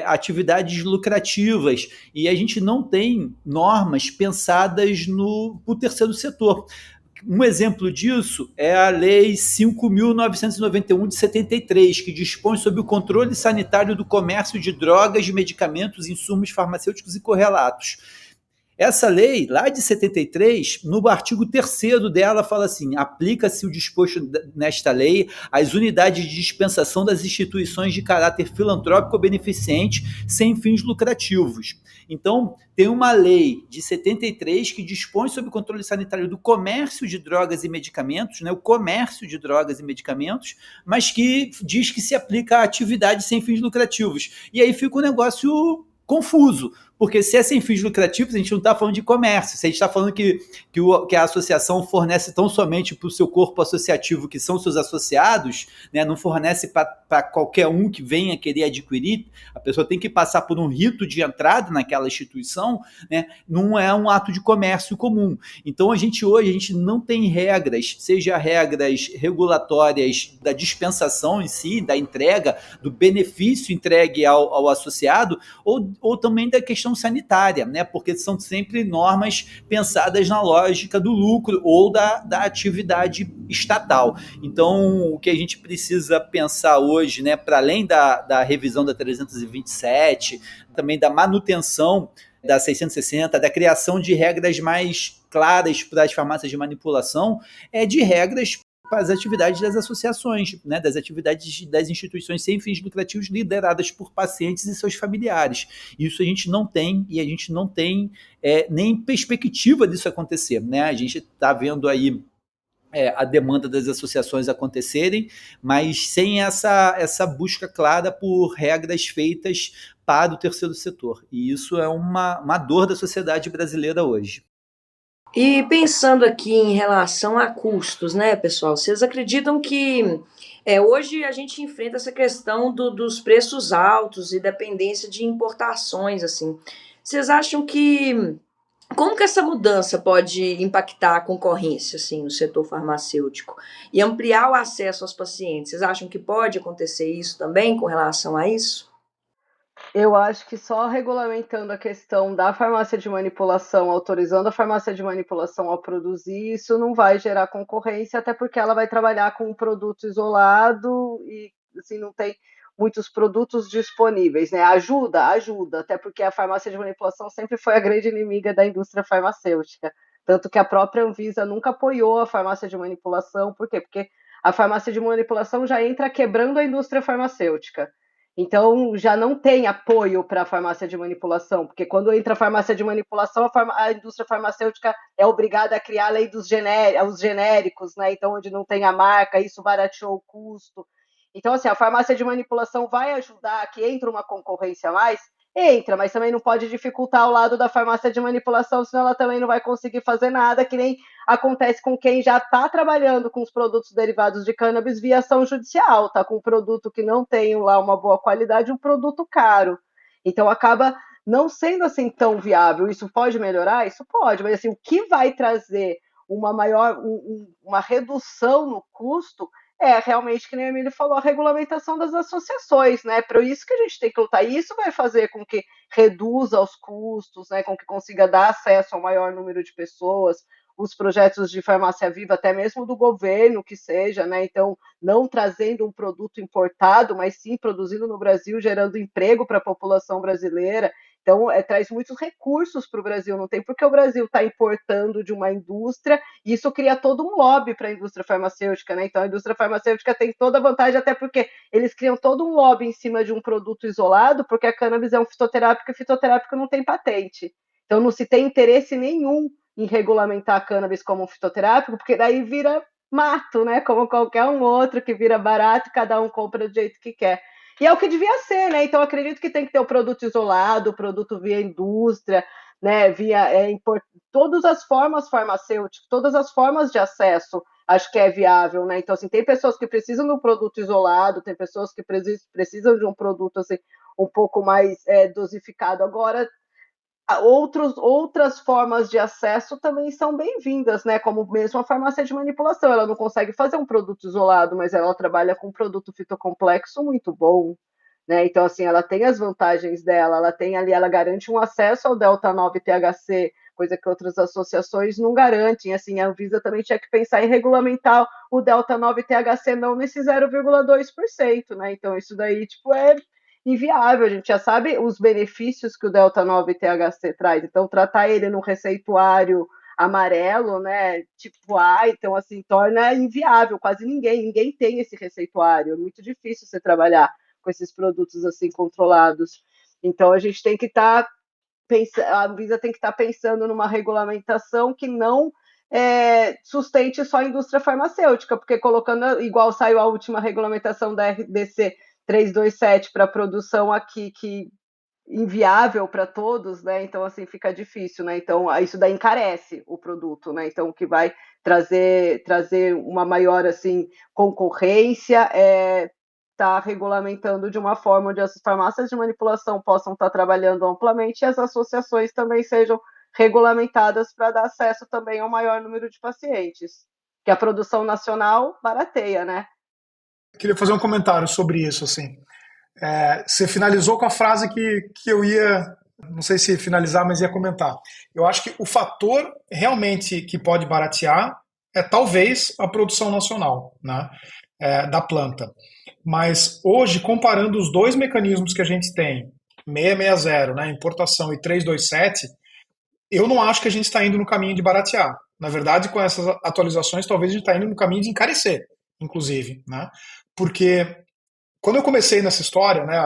atividades lucrativas, e a gente não tem normas pensadas no terceiro setor. Um exemplo disso é a Lei 5.991 de 73, que dispõe sobre o controle sanitário do comércio de drogas, medicamentos, insumos farmacêuticos e correlatos. Essa lei, lá de 73, no artigo 3º dela, fala assim: aplica-se o disposto nesta lei às unidades de dispensação das instituições de caráter filantrópico ou beneficente sem fins lucrativos. Então, tem uma lei de 73 que dispõe sobre o controle sanitário do comércio de drogas e medicamentos, né, o comércio de drogas e medicamentos, mas que diz que se aplica a atividades sem fins lucrativos. E aí fica um negócio confuso, porque se é sem fins lucrativos, a gente não está falando de comércio, se a gente está falando que a associação fornece tão somente para o seu corpo associativo, que são seus associados, né, não fornece para qualquer um que venha querer adquirir, a pessoa tem que passar por um rito de entrada naquela instituição, né, não é um ato de comércio comum. Então, hoje, a gente não tem regras, seja regras regulatórias da dispensação em si, da entrega, do benefício entregue ao associado, ou também da questão sanitária, né? Porque são sempre normas pensadas na lógica do lucro ou da atividade estatal. Então, o que a gente precisa pensar hoje, né, para além da revisão da 327, também da manutenção da 660, da criação de regras mais claras para as farmácias de manipulação, de regras para as atividades das associações, né, das atividades das instituições sem fins lucrativos lideradas por pacientes e seus familiares. Isso a gente não tem, e a gente não tem nem perspectiva disso acontecer, né? A gente está vendo aí a demanda das associações acontecerem, mas sem essa busca clara por regras feitas para o terceiro setor. E isso é uma dor da sociedade brasileira hoje. E pensando aqui em relação a custos, né, pessoal? Vocês acreditam que hoje a gente enfrenta essa questão dos preços altos e dependência de importações, assim. Vocês acham que como que essa mudança pode impactar a concorrência, assim, no setor farmacêutico e ampliar o acesso aos pacientes? Vocês acham que pode acontecer isso também com relação a isso? Eu acho que só regulamentando a questão da farmácia de manipulação, autorizando a farmácia de manipulação a produzir, isso não vai gerar concorrência, até porque ela vai trabalhar com um produto isolado e assim, não tem muitos produtos disponíveis, né? Ajuda, até porque a farmácia de manipulação sempre foi a grande inimiga da indústria farmacêutica. Tanto que a própria Anvisa nunca apoiou a farmácia de manipulação. Por quê? Porque a farmácia de manipulação já entra quebrando a indústria farmacêutica. Então, já não tem apoio para a farmácia de manipulação, porque quando entra a farmácia de manipulação, a indústria farmacêutica é obrigada a criar a lei dos genéricos, né? Então, onde não tem a marca, isso barateou o custo. Então, assim, a farmácia de manipulação vai ajudar que entre uma concorrência a mais? Entra, mas também não pode dificultar o lado da farmácia de manipulação, senão ela também não vai conseguir fazer nada, que nem acontece com quem já está trabalhando com os produtos derivados de cannabis via ação judicial, tá com um produto que não tem lá uma boa qualidade, um produto caro. Então acaba não sendo assim tão viável. Isso pode melhorar? Isso pode, mas assim, o que vai trazer uma redução no custo realmente, que nem o Emílio falou, a regulamentação das associações, né? Para isso que a gente tem que lutar. E isso vai fazer com que reduza os custos, né? Com que consiga dar acesso ao maior número de pessoas, os projetos de farmácia viva, até mesmo do governo, que seja, né? Então, não trazendo um produto importado, mas sim produzindo no Brasil, gerando emprego para a população brasileira. Então, traz muitos recursos para o Brasil, não tem porque o Brasil está importando de uma indústria, e isso cria todo um lobby para a indústria farmacêutica, né? Então, a indústria farmacêutica tem toda a vantagem, até porque eles criam todo um lobby em cima de um produto isolado, porque a cannabis é um fitoterápico e fitoterápico não tem patente. Então, não se tem interesse nenhum em regulamentar a cannabis como um fitoterápico, porque daí vira mato, né? Como qualquer um outro que vira barato, cada um compra do jeito que quer. E é o que devia ser, né? Então, acredito que tem que ter o produto isolado, o produto via indústria, né? Via todas as formas farmacêuticas, todas as formas de acesso, acho que é viável, né? Então, assim, tem pessoas que precisam de um produto isolado, tem pessoas que precisam de um produto assim, um pouco mais dosificado. Agora, outras formas de acesso também são bem-vindas, né? Como mesmo a farmácia de manipulação. Ela não consegue fazer um produto isolado, mas ela trabalha com um produto fitocomplexo muito bom, né? Então, assim, ela tem as vantagens dela, ela tem ali, ela garante um acesso ao delta 9 THC, coisa que outras associações não garantem. Assim, a Anvisa também tinha que pensar em regulamentar o delta 9 THC não nesse 0,2%, né? Então, isso daí, tipo, é inviável. A gente já sabe os benefícios que o delta 9 THC traz. Então, tratar ele no receituário amarelo, né, tipo A, então, assim, torna inviável. Quase ninguém tem esse receituário. É muito difícil você trabalhar com esses produtos assim controlados. Então, a gente tem que estar a Anvisa tem que estar pensando numa regulamentação que não sustente só a indústria farmacêutica, porque colocando, igual saiu a última regulamentação da RDC 327 para produção aqui, que inviável para todos, né? Então, assim, fica difícil, né? Então, isso daí encarece o produto, né? Então, o que vai trazer uma maior, assim, concorrência está regulamentando de uma forma onde as farmácias de manipulação possam estar trabalhando amplamente e as associações também sejam regulamentadas para dar acesso também ao maior número de pacientes. Que a produção nacional barateia, né? Queria fazer um comentário sobre isso, assim. Você finalizou com a frase que eu ia, não sei se finalizar, mas ia comentar. Eu acho que o fator realmente que pode baratear é talvez a produção nacional, né, da planta. Mas hoje, comparando os dois mecanismos que a gente tem, 660, né, importação, e 327, eu não acho que a gente está indo no caminho de baratear. Na verdade, com essas atualizações, talvez a gente está indo no caminho de encarecer, inclusive, né? Porque quando eu comecei nessa história, né,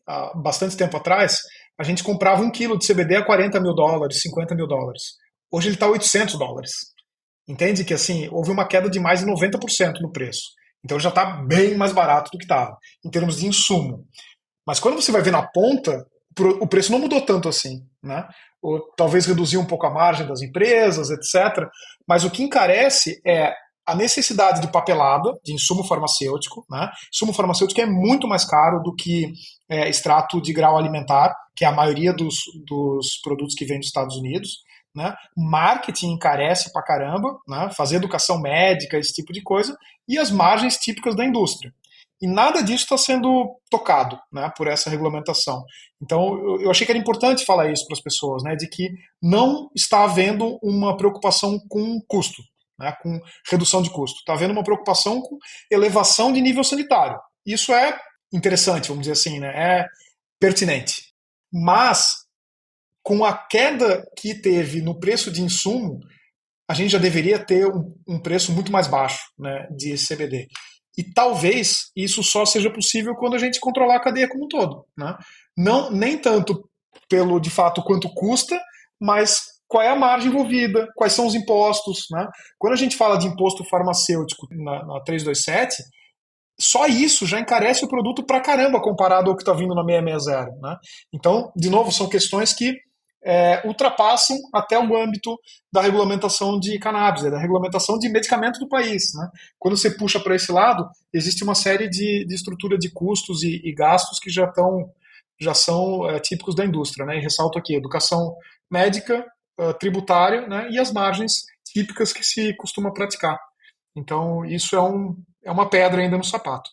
há bastante tempo atrás, a gente comprava 1 quilo de CBD a $40 mil, $50 mil. Hoje ele está a $800. Entende que assim houve uma queda de mais de 90% no preço. Então já está bem mais barato do que estava, em termos de insumo. Mas quando você vai ver na ponta, o preço não mudou tanto assim, né? Ou talvez reduziu um pouco a margem das empresas, etc. Mas o que encarece é a necessidade de papelada, de insumo farmacêutico, né? Insumo farmacêutico é muito mais caro do que extrato de grau alimentar, que é a maioria dos produtos que vêm dos Estados Unidos, né? Marketing encarece pra caramba, né? Fazer educação médica, esse tipo de coisa, e as margens típicas da indústria. E nada disso está sendo tocado, né, por essa regulamentação. Então, eu achei que era importante falar isso para as pessoas, né, de que não está havendo uma preocupação com custo, né, com redução de custo. Está havendo uma preocupação com elevação de nível sanitário. Isso é interessante, vamos dizer assim, né, é pertinente. Mas, com a queda que teve no preço de insumo, a gente já deveria ter um preço muito mais baixo, né, de CBD. E talvez isso só seja possível quando a gente controlar a cadeia como um todo, né? Não, nem tanto pelo, de fato, quanto custa, mas qual é a margem envolvida, quais são os impostos, né? Quando a gente fala de imposto farmacêutico na 327, só isso já encarece o produto pra caramba comparado ao que está vindo na 660, né? Então, de novo, são questões que ultrapassam até o âmbito da regulamentação de cannabis, da regulamentação de medicamento do país, né? Quando você puxa para esse lado, existe uma série de estrutura de custos e gastos que já são típicos da indústria, né? E ressalto aqui, educação médica, tributária, né? E as margens típicas que se costuma praticar. Então, isso é uma pedra ainda no sapato.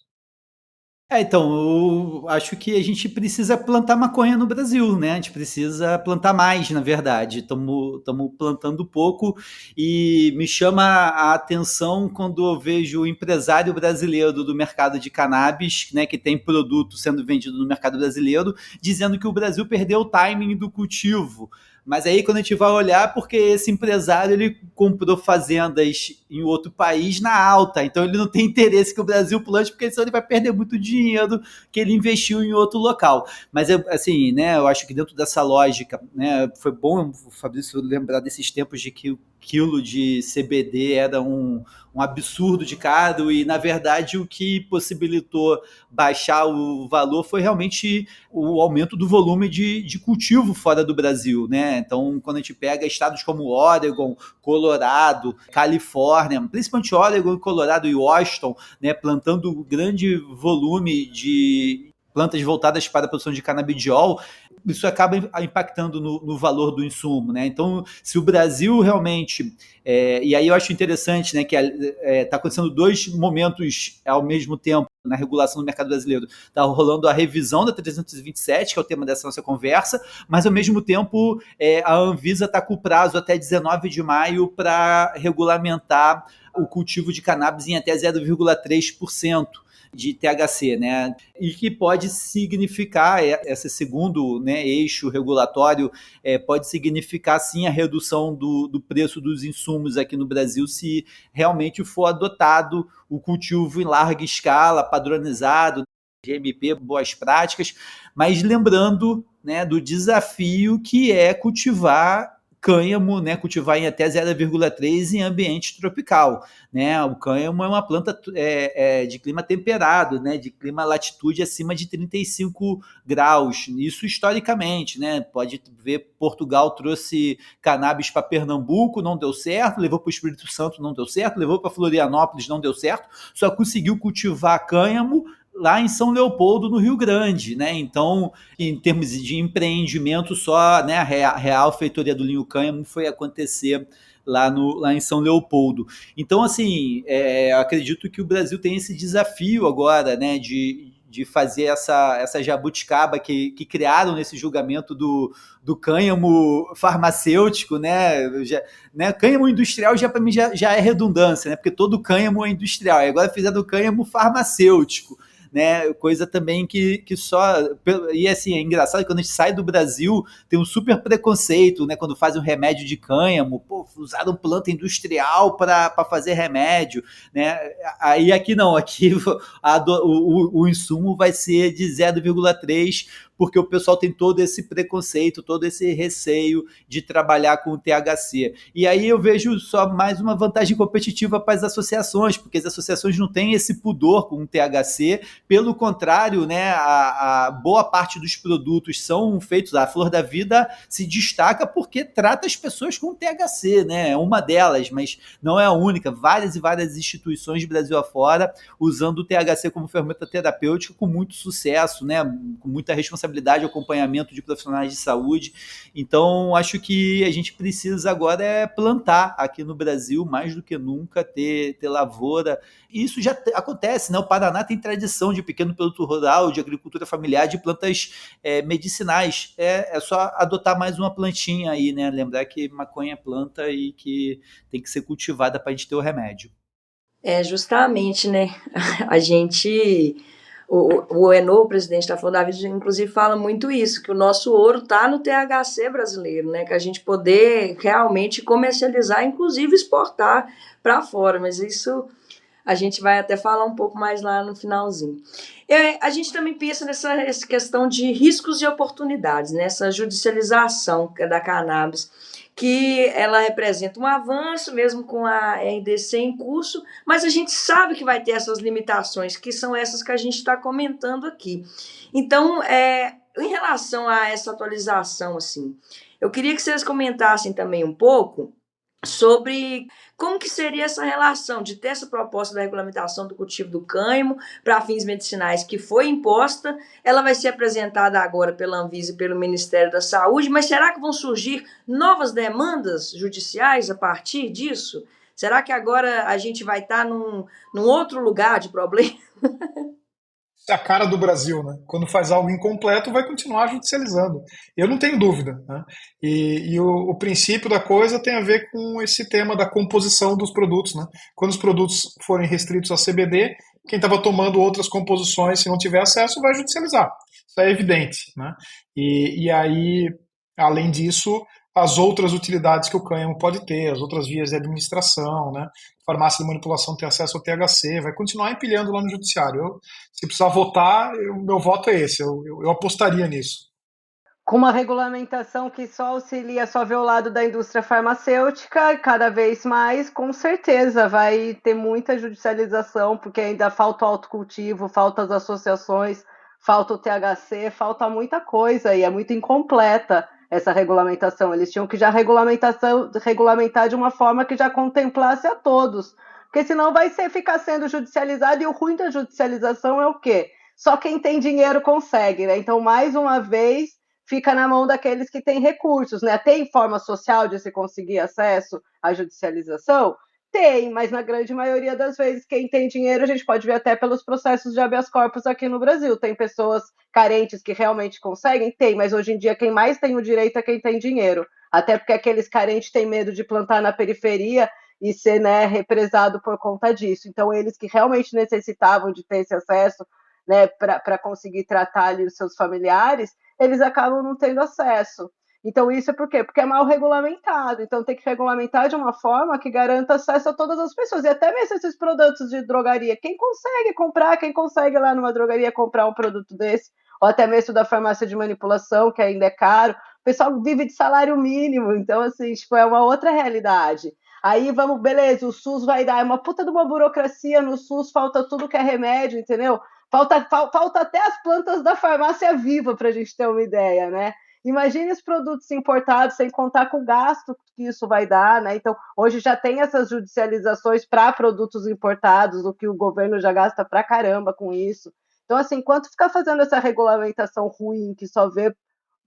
Então, eu acho que a gente precisa plantar maconha no Brasil, né? A gente precisa plantar mais, na verdade. Estamos plantando pouco e me chama a atenção quando eu vejo o empresário brasileiro do mercado de cannabis, né, que tem produto sendo vendido no mercado brasileiro, dizendo que o Brasil perdeu o timing do cultivo. Mas aí quando a gente vai olhar, porque esse empresário ele comprou fazendas em outro país na alta, então ele não tem interesse que o Brasil plante, porque senão ele vai perder muito dinheiro que ele investiu em outro local. Mas assim, né, eu acho que dentro dessa lógica, né, foi bom o Fabrício lembrar desses tempos de que o quilo de CBD era um absurdo de caro e, na verdade, o que possibilitou baixar o valor foi realmente o aumento do volume de cultivo fora do Brasil, né? Então, quando a gente pega estados como Oregon, Colorado, Califórnia, principalmente Oregon, Colorado e Washington, né, plantando grande volume de plantas voltadas para a produção de canabidiol, isso acaba impactando no valor do insumo, né? Então, se o Brasil realmente... e aí eu acho interessante, né, que está acontecendo dois momentos ao mesmo tempo na regulação do mercado brasileiro. Está rolando a revisão da 327, que é o tema dessa nossa conversa, mas ao mesmo tempo a Anvisa está com o prazo até 19 de maio para regulamentar o cultivo de cannabis em até 0,3% de THC, né? E que pode significar, esse segundo, né, eixo regulatório, pode significar sim a redução do preço dos insumos aqui no Brasil, se realmente for adotado o cultivo em larga escala, padronizado, GMP, boas práticas, mas lembrando, né, do desafio que é cultivar cânhamo, né, cultivar em até 0,3 em ambiente tropical, né? O cânhamo é uma planta de clima temperado, né, de clima latitude acima de 35 graus, isso historicamente, né? Pode ver, Portugal trouxe cannabis para Pernambuco, não deu certo, levou para o Espírito Santo, não deu certo, levou para Florianópolis, não deu certo, só conseguiu cultivar cânhamo lá em São Leopoldo, no Rio Grande, né? Então, em termos de empreendimento, só, né, a real feitoria do linho cânhamo foi acontecer lá em São Leopoldo. Então, assim, acredito que o Brasil tem esse desafio agora, né, de fazer essa jabuticaba que criaram nesse julgamento do cânhamo farmacêutico, né? Cânhamo industrial já para mim já é redundância, né? Porque todo cânhamo é industrial. Agora fizeram do cânhamo farmacêutico, né? Coisa também que só... E assim, é engraçado que quando a gente sai do Brasil, tem um super preconceito, né? Quando fazem um remédio de cânhamo, pô, usaram planta industrial para fazer remédio, né? Aí aqui não, aqui o insumo vai ser de 0,3, porque o pessoal tem todo esse preconceito, todo esse receio de trabalhar com o THC. E aí eu vejo só mais uma vantagem competitiva para as associações, porque as associações não têm esse pudor com o THC, pelo contrário, né, a boa parte dos produtos são feitos, a Flor da Vida se destaca porque trata as pessoas com THC, né, é uma delas, mas não é a única, várias e várias instituições de Brasil afora usando o THC como ferramenta terapêutica com muito sucesso, né, com muita responsabilidade, acompanhamento de profissionais de saúde. Então, acho que a gente precisa agora plantar aqui no Brasil, mais do que nunca, ter lavoura. E isso já acontece, né? O Paraná tem tradição de pequeno produto rural, de agricultura familiar, de plantas medicinais. É só adotar mais uma plantinha aí, né? Lembrar que maconha é planta e que tem que ser cultivada para a gente ter o remédio. Justamente, né? A gente... O Eno, o presidente da Flor da Vida, inclusive fala muito isso, que o nosso ouro está no THC brasileiro, né? Que a gente poder realmente comercializar, inclusive exportar para fora, mas isso a gente vai até falar um pouco mais lá no finalzinho. A gente também pensa nessa questão de riscos e oportunidades, nessa judicialização da cannabis, que ela representa um avanço, mesmo com a RDC em curso, mas a gente sabe que vai ter essas limitações, que são essas que a gente está comentando aqui. Então, em relação a essa atualização, assim, eu queria que vocês comentassem também um pouco sobre como que seria essa relação de ter essa proposta da regulamentação do cultivo do cânhamo para fins medicinais que foi imposta, ela vai ser apresentada agora pela Anvisa e pelo Ministério da Saúde, mas será que vão surgir novas demandas judiciais a partir disso? Será que agora a gente vai estar num outro lugar de problema? É a cara do Brasil, né? Quando faz algo incompleto, vai continuar judicializando. Eu não tenho dúvida, né? E o princípio da coisa tem a ver com esse tema da composição dos produtos, né? Quando os produtos forem restritos a CBD, quem estava tomando outras composições, se não tiver acesso, vai judicializar. Isso é evidente, né? E aí, além disso, as outras utilidades que o cânhamo pode ter, as outras vias de administração, né? Farmácia de manipulação ter acesso ao THC, vai continuar empilhando lá no judiciário. Se precisar votar, meu voto é esse, eu apostaria nisso. Com uma regulamentação que só auxilia, só vê o lado da indústria farmacêutica, cada vez mais, com certeza vai ter muita judicialização, porque ainda falta o autocultivo, falta as associações, falta o THC, falta muita coisa e é muito incompleta essa regulamentação. Eles tinham que já regulamentar de uma forma que já contemplasse a todos, porque senão vai ficar sendo judicializado, e o ruim da judicialização é o quê? só quem tem dinheiro consegue, né? Então, mais uma vez, fica na mão daqueles que têm recursos, né? Tem forma social de se conseguir acesso à judicialização? Tem, mas na grande maioria das vezes, quem tem dinheiro, a gente pode ver até pelos processos de habeas corpus aqui no Brasil. Tem pessoas carentes que realmente conseguem? Tem, mas hoje em dia quem mais tem o direito é quem tem dinheiro. Até porque aqueles carentes têm medo de plantar na periferia e ser, né, represado por conta disso. Então, eles que realmente necessitavam de ter esse acesso, né, para conseguir tratar ali os seus familiares, eles acabam não tendo acesso. Então, isso é por quê? Porque é mal regulamentado. Então, tem que regulamentar de uma forma que garanta acesso a todas as pessoas. E até mesmo esses produtos de drogaria. Quem consegue comprar, quem consegue lá numa drogaria comprar um produto desse, ou até mesmo da farmácia de manipulação, que ainda é caro, o pessoal vive de salário mínimo. Então, assim, tipo, é uma outra realidade. Aí vamos, beleza, o SUS vai dar, é uma puta de uma burocracia no SUS, falta tudo que é remédio, entendeu? Falta até as plantas da farmácia viva para a gente ter uma ideia, né? Imagine os produtos importados, sem contar com o gasto que isso vai dar, né? Então, hoje já tem essas judicializações para produtos importados, o que o governo já gasta pra caramba com isso. Então, assim, enquanto ficar fazendo essa regulamentação ruim, que só vê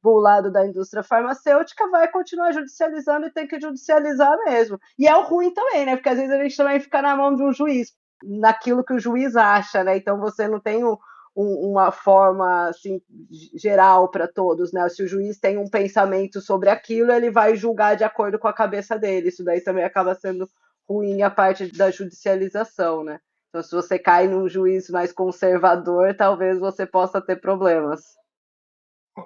pro lado da indústria farmacêutica, vai continuar judicializando e tem que judicializar mesmo. E é o ruim também, né? Porque às vezes a gente também fica na mão de um juiz, naquilo que o juiz acha, né? Então, você não tem uma forma assim, geral para todos, né? Se o juiz tem um pensamento sobre aquilo, ele vai julgar de acordo com a cabeça dele. Isso daí também acaba sendo ruim a parte da judicialização, né? Então, se você cai num juiz mais conservador, talvez você possa ter problemas.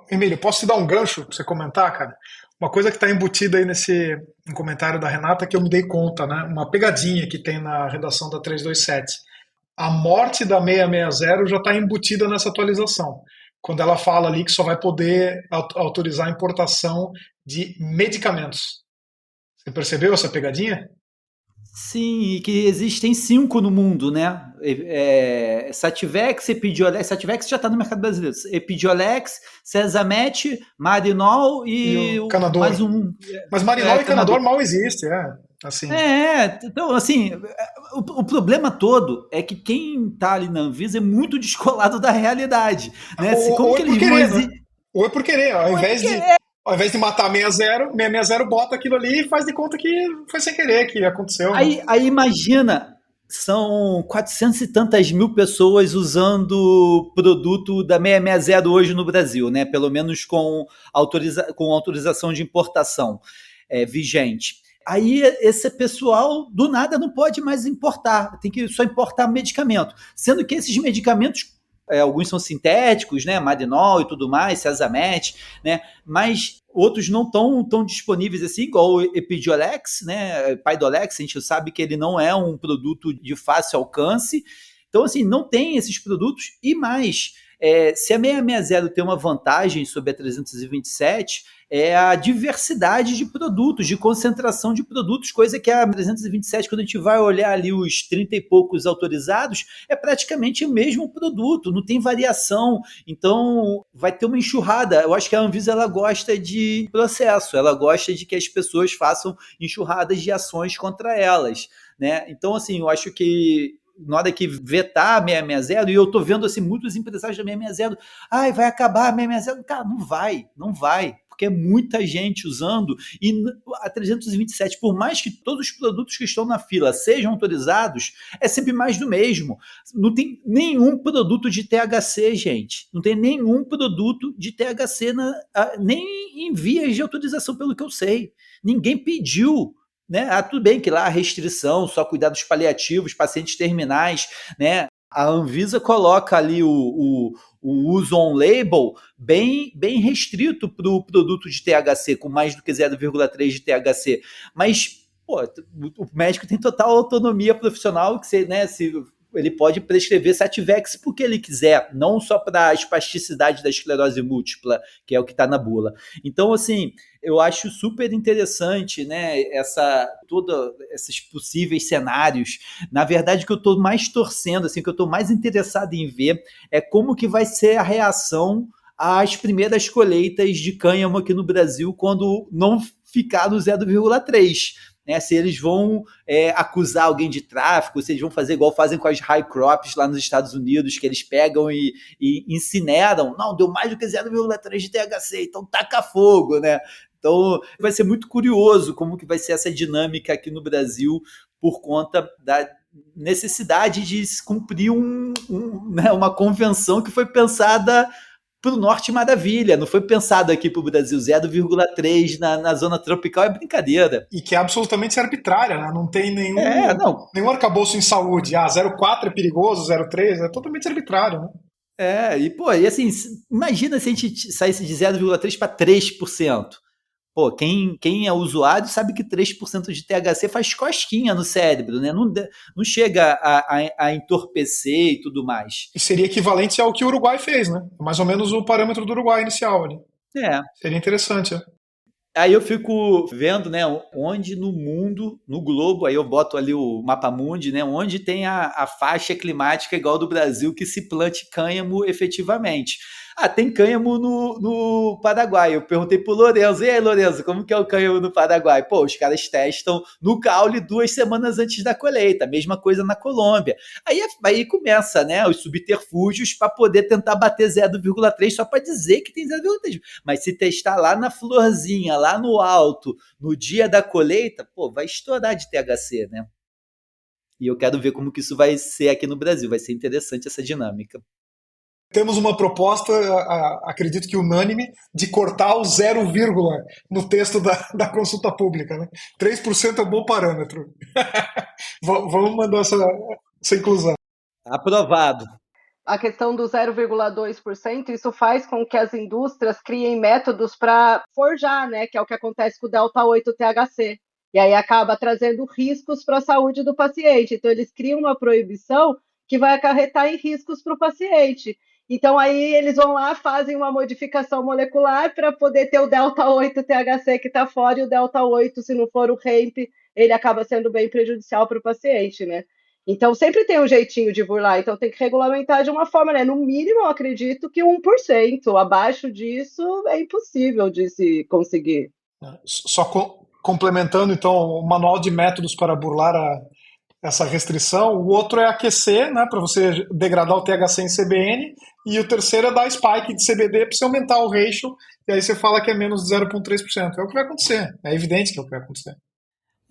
Emílio, posso te dar um gancho para você comentar, cara? Uma coisa que está embutida aí no comentário da Renata que eu me dei conta, né? Uma pegadinha que tem na redação da 327. A morte da 660 já está embutida nessa atualização. Quando ela fala ali que só vai poder autorizar a importação de medicamentos. Você percebeu essa pegadinha? Sim, e que existem 5 no mundo, né? Sativex, Epidiolex, Sativex já está no mercado brasileiro. Epidiolex, Cesamet, Marinol E o Canador. mais um. Mas Marinol e Canador mal existe, assim. Então, assim, o problema todo é que quem tá ali na Anvisa é muito descolado da realidade, né? Ou é por querer, né? Ou é por querer, ao invés de matar 660 bota aquilo ali e faz de conta que foi sem querer que aconteceu. Aí imagina, são 400 e tantas mil pessoas usando o produto da 660 hoje no Brasil, né? Pelo menos com autorização de importação vigente. Aí esse pessoal do nada não pode mais importar, tem que só importar medicamento, sendo que esses medicamentos alguns são sintéticos, né, Marinol e tudo mais, Cesamet, né, mas outros não estão tão disponíveis assim, igual o Epidiolex, né, Paidolex, a gente sabe que ele não é um produto de fácil alcance, então assim, não tem esses produtos, e mais, se a 660 tem uma vantagem sobre a 327, é a diversidade de produtos, de concentração de produtos, coisa que a 327, quando a gente vai olhar ali os 30 e poucos autorizados, é praticamente o mesmo produto, não tem variação, então vai ter uma enxurrada. Eu acho que a Anvisa ela gosta de processo, ela gosta de que as pessoas façam enxurradas de ações contra elas, né? Então, assim, eu acho que na hora que vetar a 660, e eu tô vendo assim, muitos empresários da 660, vai acabar a 660, cara, não vai, porque é muita gente usando, e a 327, por mais que todos os produtos que estão na fila sejam autorizados, é sempre mais do mesmo. Não tem nenhum produto de THC, gente, não tem nenhum produto de THC nem em vias de autorização, pelo que eu sei. Ninguém pediu, né? Tudo bem que lá a restrição, só cuidados paliativos, pacientes terminais, né? A Anvisa coloca ali o uso on-label bem restrito para o produto de THC, com mais do que 0,3 de THC. Mas, o médico tem total autonomia profissional, que ele pode prescrever Sativex porque ele quiser, não só para a espasticidade da esclerose múltipla, que é o que está na bula. Então, assim, eu acho super interessante, né, todos esses possíveis cenários. Na verdade, o que eu estou mais torcendo, assim, o que eu estou mais interessado em ver é como que vai ser a reação às primeiras colheitas de cânhamo aqui no Brasil quando não ficar no 0,3. né? Se eles vão acusar alguém de tráfico, se eles vão fazer igual fazem com as high crops lá nos Estados Unidos, que eles pegam e incineram. Não, deu mais do que 0,3 de THC, então taca fogo, né? Então vai ser muito curioso como que vai ser essa dinâmica aqui no Brasil por conta da necessidade de se cumprir né, uma convenção que foi pensada para o Norte Maravilha, não foi pensado aqui para o Brasil. 0,3 na zona tropical é brincadeira. E que é absolutamente arbitrária, né? Não tem nenhum arcabouço em saúde. 0,4 é perigoso, 0,3 é totalmente arbitrário, né? E assim, imagina se a gente saísse de 0,3 para 3%. Pô, quem é usuário sabe que 3% de THC faz cosquinha no cérebro, né? Não chega a entorpecer e tudo mais. E seria equivalente ao que o Uruguai fez, né? Mais ou menos o parâmetro do Uruguai inicial ali. Seria interessante, Aí eu fico vendo, né, onde no mundo, no globo, aí eu boto ali o mapa mundi, né, onde tem a faixa climática igual do Brasil que se plante cânhamo efetivamente. Tem cânhamo no Paraguai. Eu perguntei pro Lorenzo, e aí, Lorenzo, como que é o cânhamo no Paraguai? Pô, os caras testam no caule 2 semanas antes da colheita, mesma coisa na Colômbia. Aí começa, né, os subterfúgios para poder tentar bater 0,3 só para dizer que tem 0,3. Mas se testar lá na florzinha, lá no alto, no dia da colheita, pô, vai estourar de THC, né? E eu quero ver como que isso vai ser aqui no Brasil. Vai ser interessante essa dinâmica. Temos uma proposta, acredito que unânime, de cortar o 0, no texto da consulta pública. Né? 3% é um bom parâmetro. Vamos mandar essa inclusão. Aprovado. A questão do 0,2%, isso faz com que as indústrias criem métodos para forjar, né, que é o que acontece com o Delta 8 THC. E aí acaba trazendo riscos para a saúde do paciente. Então, eles criam uma proibição que vai acarretar em riscos para o paciente. Então, aí eles vão lá, fazem uma modificação molecular para poder ter o Delta 8 THC que está fora, e o Delta 8, se não for o hemp, ele acaba sendo bem prejudicial para o paciente, né? Então, sempre tem um jeitinho de burlar, então tem que regulamentar de uma forma, né? No mínimo, eu acredito que 1%. Abaixo disso, é impossível de se conseguir. Só complementando, então, o manual de métodos para burlar essa restrição, o outro é aquecer, né, para você degradar o THC em CBN, e o terceiro é dar spike de CBD para você aumentar o ratio, e aí você fala que é menos de 0,3%. É o que vai acontecer, é evidente que é o que vai acontecer.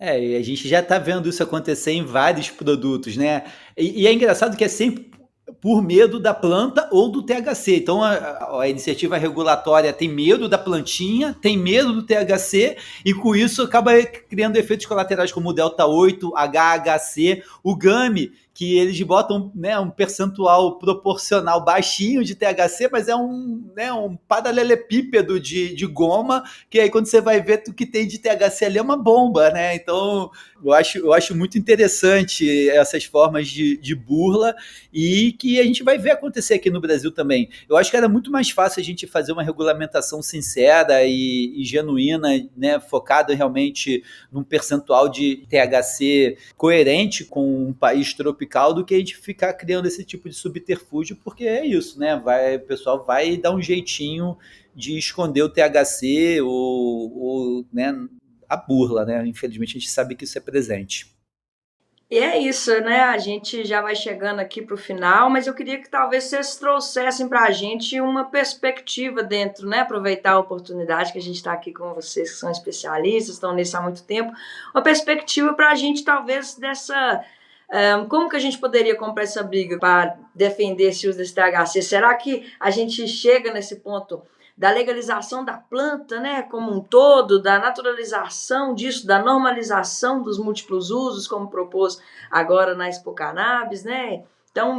E a gente já está vendo isso acontecer em vários produtos, né? E é engraçado que é sempre por medo da planta ou do THC. Então a iniciativa regulatória tem medo da plantinha, tem medo do THC, e com isso acaba criando efeitos colaterais como o Delta 8, HHC, o GAMI, que eles botam, né, um percentual proporcional baixinho de THC, mas é um paralelepípedo de goma, que aí quando você vai ver o que tem de THC ali é uma bomba, né? Então eu acho muito interessante essas formas de burla, e que a gente vai ver acontecer aqui no Brasil também. Eu acho que era muito mais fácil a gente fazer uma regulamentação sincera e genuína, né, focada realmente num percentual de THC coerente com um país tropical, do que a gente ficar criando esse tipo de subterfúgio, porque é isso, né? O pessoal vai dar um jeitinho de esconder o THC ou né, a burla, né? Infelizmente a gente sabe que isso é presente. E é isso, né? A gente já vai chegando aqui para o final, mas eu queria que talvez vocês trouxessem para a gente uma perspectiva dentro, né? Aproveitar a oportunidade que a gente está aqui com vocês, que são especialistas, estão nisso há muito tempo, uma perspectiva para a gente, talvez, dessa... como que a gente poderia comprar essa briga para defender esse uso desse THC? Será que a gente chega nesse ponto da legalização da planta, né, como um todo, da naturalização disso, da normalização dos múltiplos usos, como propôs agora na Expo Cannabis, né? Então,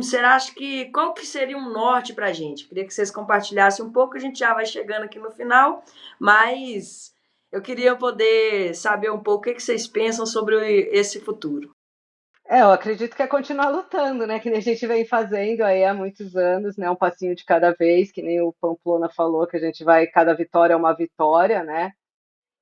qual que seria um norte para a gente? Queria que vocês compartilhassem um pouco, a gente já vai chegando aqui no final, mas eu queria poder saber um pouco o que vocês pensam sobre esse futuro. Eu acredito que é continuar lutando, né? Que nem a gente vem fazendo aí há muitos anos, né? Um passinho de cada vez, que nem o Pamplona falou, que a gente vai, cada vitória é uma vitória, né?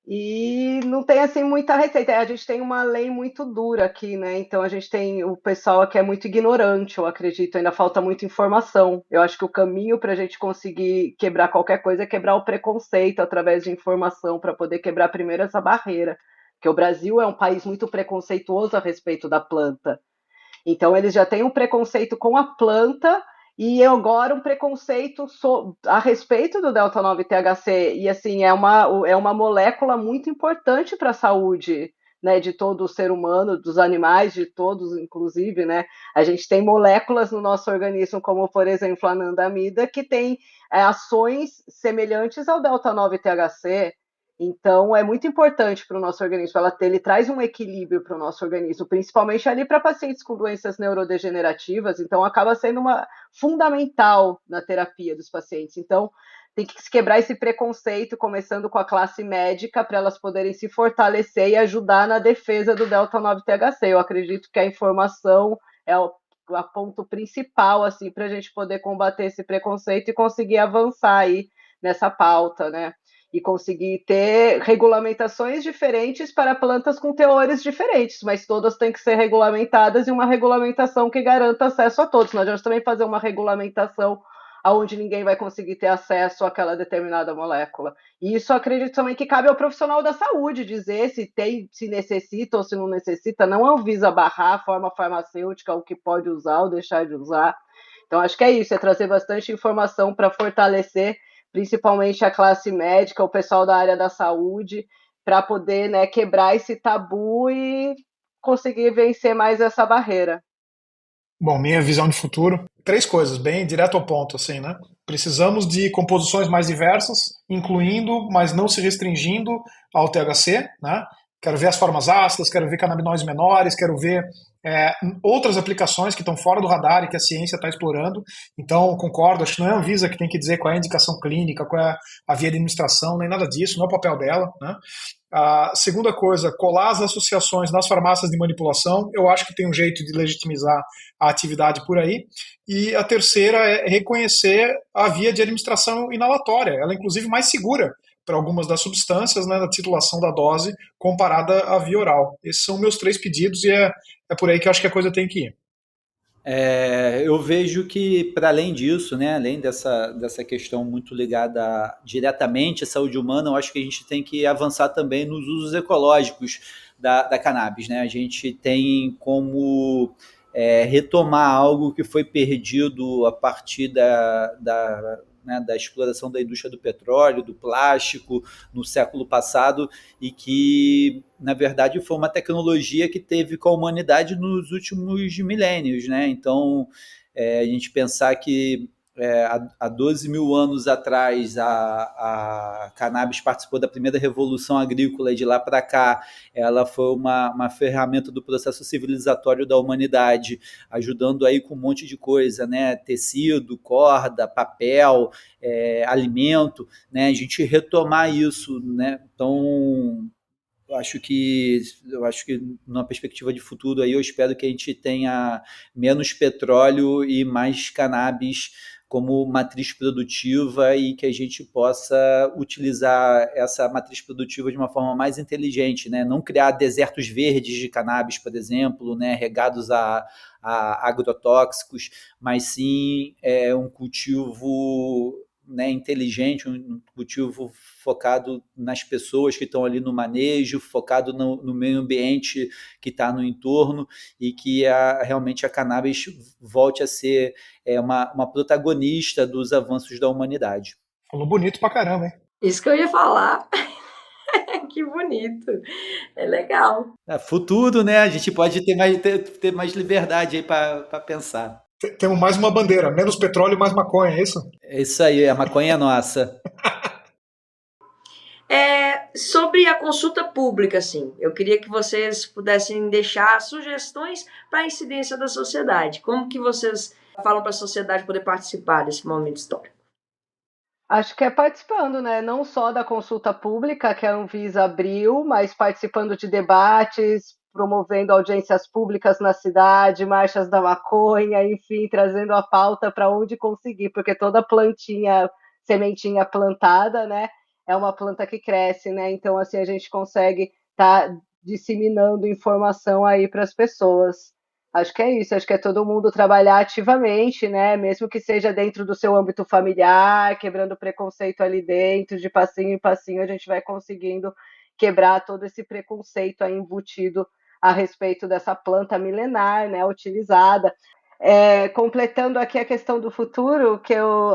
E não tem assim muita receita. A gente tem uma lei muito dura aqui, né? Então a gente tem o pessoal que é muito ignorante, eu acredito, ainda falta muita informação. Eu acho que o caminho para a gente conseguir quebrar qualquer coisa é quebrar o preconceito através de informação, para poder quebrar primeiro essa barreira. porque o Brasil é um país muito preconceituoso a respeito da planta. Então, eles já têm um preconceito com a planta e agora um preconceito a respeito do delta 9-THC. E, assim, é uma molécula muito importante para a saúde, né, de todo o ser humano, dos animais, de todos, inclusive, né? A gente tem moléculas no nosso organismo, como, por exemplo, a anandamida, que tem ações semelhantes ao delta 9-THC. Então, é muito importante para o nosso organismo. Ele traz um equilíbrio para o nosso organismo, principalmente ali para pacientes com doenças neurodegenerativas. Então, acaba sendo fundamental na terapia dos pacientes. Então, tem que se quebrar esse preconceito, começando com a classe médica, para elas poderem se fortalecer e ajudar na defesa do delta 9-THC. Eu acredito que a informação é o ponto principal, assim, para a gente poder combater esse preconceito e conseguir avançar aí nessa pauta, né? E conseguir ter regulamentações diferentes para plantas com teores diferentes, mas todas têm que ser regulamentadas e uma regulamentação que garanta acesso a todos. Não adianta também fazer uma regulamentação onde ninguém vai conseguir ter acesso àquela determinada molécula. E isso acredito também que cabe ao profissional da saúde dizer se necessita ou se não necessita, não é o Anvisa barrar a forma farmacêutica, o que pode usar ou deixar de usar. Então, acho que é isso, é trazer bastante informação para fortalecer principalmente a classe médica, o pessoal da área da saúde, para poder, né, quebrar esse tabu e conseguir vencer mais essa barreira. Bom, minha visão de futuro, 3 coisas, bem direto ao ponto, assim, né? Precisamos de composições mais diversas, incluindo, mas não se restringindo ao THC, né? Quero ver as formas ácidas, quero ver canabinoides menores, quero ver outras aplicações que estão fora do radar e que a ciência está explorando. Então, concordo, acho que não é a Anvisa que tem que dizer qual é a indicação clínica, qual é a via de administração, nem nada disso, não é o papel dela, né? A segunda coisa, colar as associações nas farmácias de manipulação, eu acho que tem um jeito de legitimizar a atividade por aí. E a terceira é reconhecer a via de administração inalatória, ela é inclusive mais segura para algumas das substâncias, né, da titulação da dose comparada à via oral. Esses são meus 3 pedidos e é por aí que eu acho que a coisa tem que ir. Eu vejo que, para além disso, né, além dessa questão muito ligada diretamente à saúde humana, eu acho que a gente tem que avançar também nos usos ecológicos da cannabis. Né? A gente tem como retomar algo que foi perdido a partir da exploração da indústria do petróleo, do plástico no século passado e que, na verdade, foi uma tecnologia que teve com a humanidade nos últimos milênios. Né? Então, a gente pensar que há 12 mil anos atrás a cannabis participou da primeira revolução agrícola e de lá para cá ela foi uma ferramenta do processo civilizatório da humanidade, ajudando aí com um monte de coisa, né? Tecido, corda, papel, alimento, né? A gente retomar isso, né? Então eu acho que numa perspectiva de futuro aí eu espero que a gente tenha menos petróleo e mais cannabis como matriz produtiva e que a gente possa utilizar essa matriz produtiva de uma forma mais inteligente, né? Não criar desertos verdes de cannabis, por exemplo, né? Regados a agrotóxicos, mas sim um cultivo, né, inteligente, um cultivo focado nas pessoas que estão ali no manejo, focado no meio ambiente que está no entorno e que realmente a cannabis volte a ser uma protagonista dos avanços da humanidade. Falou bonito pra caramba, hein? Isso que eu ia falar. Que bonito. É legal. Futuro, né? A gente pode ter mais liberdade aí para pensar. Temos mais uma bandeira, menos petróleo e mais maconha, é isso? É isso aí, a maconha é nossa. Sobre a consulta pública, assim, eu queria que vocês pudessem deixar sugestões para a incidência da sociedade. Como que vocês falam para a sociedade poder participar desse momento histórico? Acho que é participando, né? Não só da consulta pública que a Anvisa abriu, mas participando de debates, promovendo audiências públicas na cidade, marchas da maconha, enfim, trazendo a pauta para onde conseguir, porque toda plantinha, sementinha plantada, né, é uma planta que cresce, né? Então, assim, a gente consegue estar disseminando informação aí para as pessoas. Acho que é isso, acho que é todo mundo trabalhar ativamente, né? Mesmo que seja dentro do seu âmbito familiar, quebrando preconceito ali dentro, de passinho em passinho, a gente vai conseguindo quebrar todo esse preconceito aí embutido a respeito dessa planta milenar, né, utilizada. Completando aqui a questão do futuro, que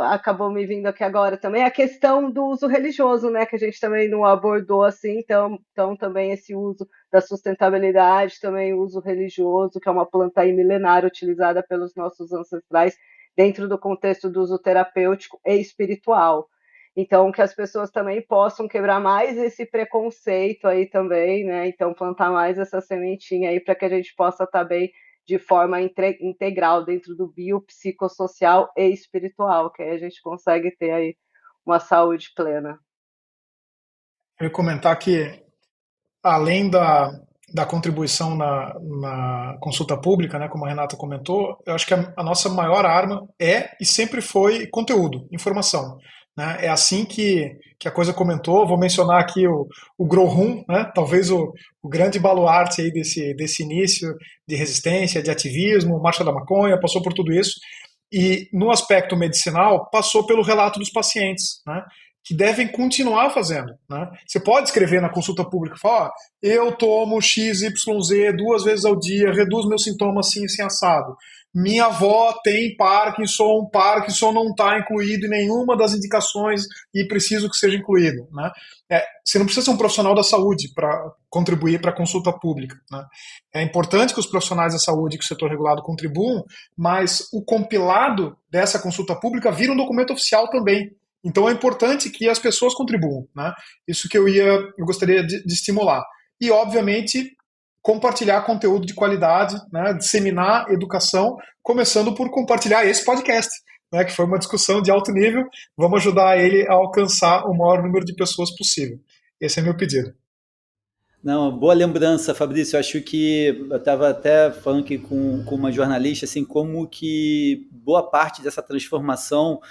acabou me vindo aqui agora também, a questão do uso religioso, né, que a gente também não abordou assim, então também esse uso da sustentabilidade, também o uso religioso, que é uma planta aí milenar utilizada pelos nossos ancestrais dentro do contexto do uso terapêutico e espiritual. Então, que as pessoas também possam quebrar mais esse preconceito aí também, né, então plantar mais essa sementinha aí para que a gente possa estar bem de forma integral dentro do biopsicossocial e espiritual, que aí a gente consegue ter aí uma saúde plena. Eu ia comentar que, além da contribuição na consulta pública, né, como a Renata comentou, eu acho que a nossa maior arma e sempre foi conteúdo, informação. Né? É assim que a coisa comentou. Vou mencionar aqui o Grow Room, né? Talvez o grande baluarte aí desse início de resistência, de ativismo, Marcha da Maconha, passou por tudo isso. E no aspecto medicinal, passou pelo relato dos pacientes, né? Que devem continuar fazendo. Né? Você pode escrever na consulta pública, falar, eu tomo XYZ 2 vezes ao dia, reduzo meus sintomas assim, assim, assado. Minha avó tem Parkinson não está incluído em nenhuma das indicações e preciso que seja incluído. Né? Você não precisa ser um profissional da saúde para contribuir para a consulta pública. Né? É importante que os profissionais da saúde e que o setor regulado contribuam, mas o compilado dessa consulta pública vira um documento oficial também. Então é importante que as pessoas contribuam, né? Isso que eu gostaria de estimular. E, obviamente, compartilhar conteúdo de qualidade, né? Disseminar educação, começando por compartilhar esse podcast, né? Que foi uma discussão de alto nível. Vamos ajudar ele a alcançar o maior número de pessoas possível. Esse é meu pedido. Não, boa lembrança, Fabrício. Eu acho que eu estava até falando aqui com uma jornalista, assim, como que boa parte dessa transformação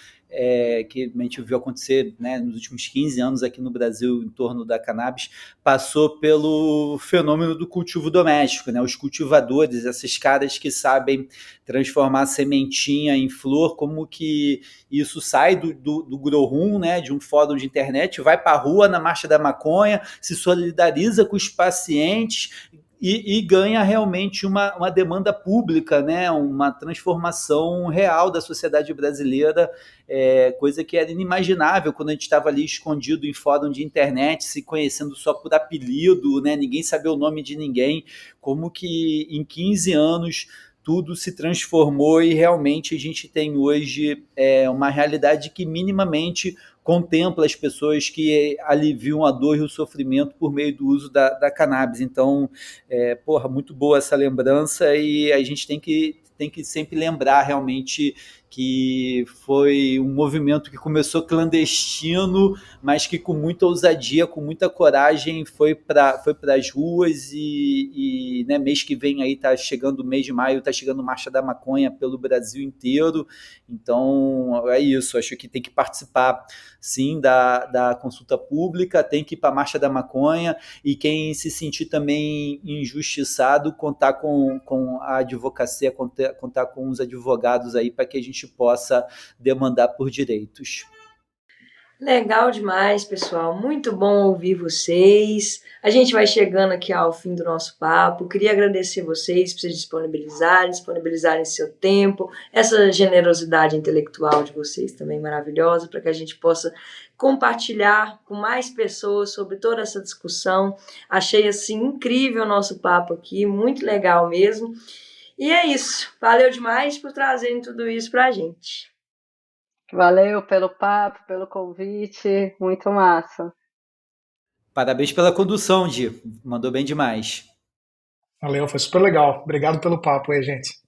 que a gente viu acontecer, né, nos últimos 15 anos aqui no Brasil em torno da cannabis, passou pelo fenômeno do cultivo doméstico, né, os cultivadores, esses caras que sabem transformar a sementinha em flor, como que isso sai do grow room, né, de um fórum de internet, vai para a rua na Marcha da Maconha, se solidariza com os pacientes e ganha realmente uma demanda pública, né? Uma transformação real da sociedade brasileira, coisa que era inimaginável quando a gente estava ali escondido em fórum de internet, se conhecendo só por apelido, né? Ninguém sabia o nome de ninguém, como que em 15 anos tudo se transformou e realmente a gente tem hoje uma realidade que minimamente contempla as pessoas que aliviam a dor e o sofrimento por meio do uso da cannabis. Então, muito boa essa lembrança e a gente tem que sempre lembrar realmente que foi um movimento que começou clandestino, mas que com muita ousadia, com muita coragem foi para as ruas e né, mês que vem aí está chegando o mês de maio, está chegando Marcha da Maconha pelo Brasil inteiro. Então é isso, acho que tem que participar sim da consulta pública, tem que ir para a Marcha da Maconha e quem se sentir também injustiçado, contar com a advocacia, contar com os advogados aí para que a gente possa demandar por direitos. Legal demais, pessoal. Muito bom ouvir vocês. A gente vai chegando aqui ao fim do nosso papo. Queria agradecer vocês por se disponibilizarem seu tempo, essa generosidade intelectual de vocês também maravilhosa, para que a gente possa compartilhar com mais pessoas sobre toda essa discussão. Achei assim incrível o nosso papo aqui, muito legal mesmo. E é isso. Valeu demais por trazerem tudo isso para a gente. Valeu pelo papo, pelo convite, muito massa. Parabéns pela condução, Di. Mandou bem demais. Valeu, foi super legal. Obrigado pelo papo aí, gente.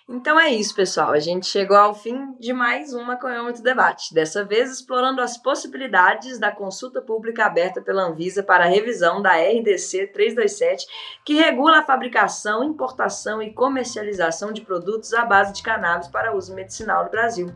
Então é isso, pessoal. A gente chegou ao fim de mais um Maconhômetro Debate. Dessa vez explorando as possibilidades da consulta pública aberta pela Anvisa para a revisão da RDC 327, que regula a fabricação, importação e comercialização de produtos à base de cannabis para uso medicinal no Brasil.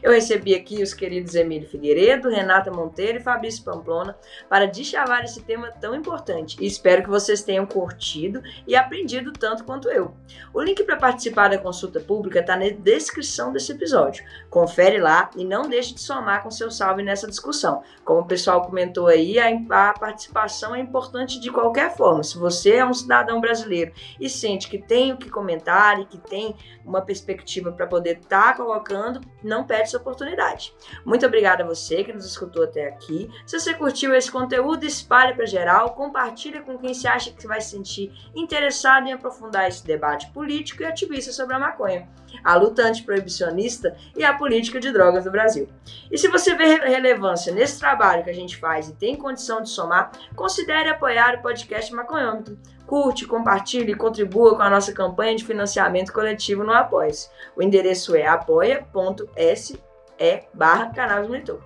Eu recebi aqui os queridos Emílio Figueiredo, Renata Monteiro e Fabrício Pamplona para deschavar esse tema tão importante. E espero que vocês tenham curtido e aprendido tanto quanto eu. O link para participar da consulta consulta pública está na descrição desse episódio. Confere lá e não deixe de somar com seu salve nessa discussão. Como o pessoal comentou aí, a participação é importante de qualquer forma. Se você é um cidadão brasileiro e sente que tem o que comentar e que tem uma perspectiva para poder estar colocando, não perde essa oportunidade. Muito obrigada a você que nos escutou até aqui. Se você curtiu esse conteúdo, espalhe para geral, compartilha com quem se acha que vai se sentir interessado em aprofundar esse debate político e ativista sobre a maconha, a luta antiproibicionista e a política de drogas do Brasil. E se você vê relevância nesse trabalho que a gente faz e tem condição de somar, considere apoiar o podcast Maconhômetro. Curte, compartilhe e contribua com a nossa campanha de financiamento coletivo no Apoia-se. O endereço é apoia.se/Cannabis Monitor.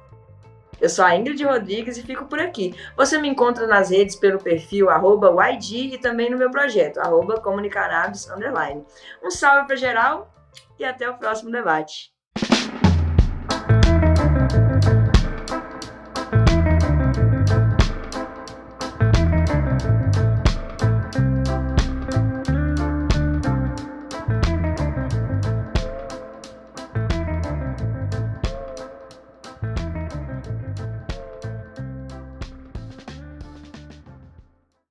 Eu sou a Ingrid Rodrigues e fico por aqui. Você me encontra nas redes pelo perfil @YG e também no meu projeto, @comunicannabis_. Um salve para geral e até o próximo debate.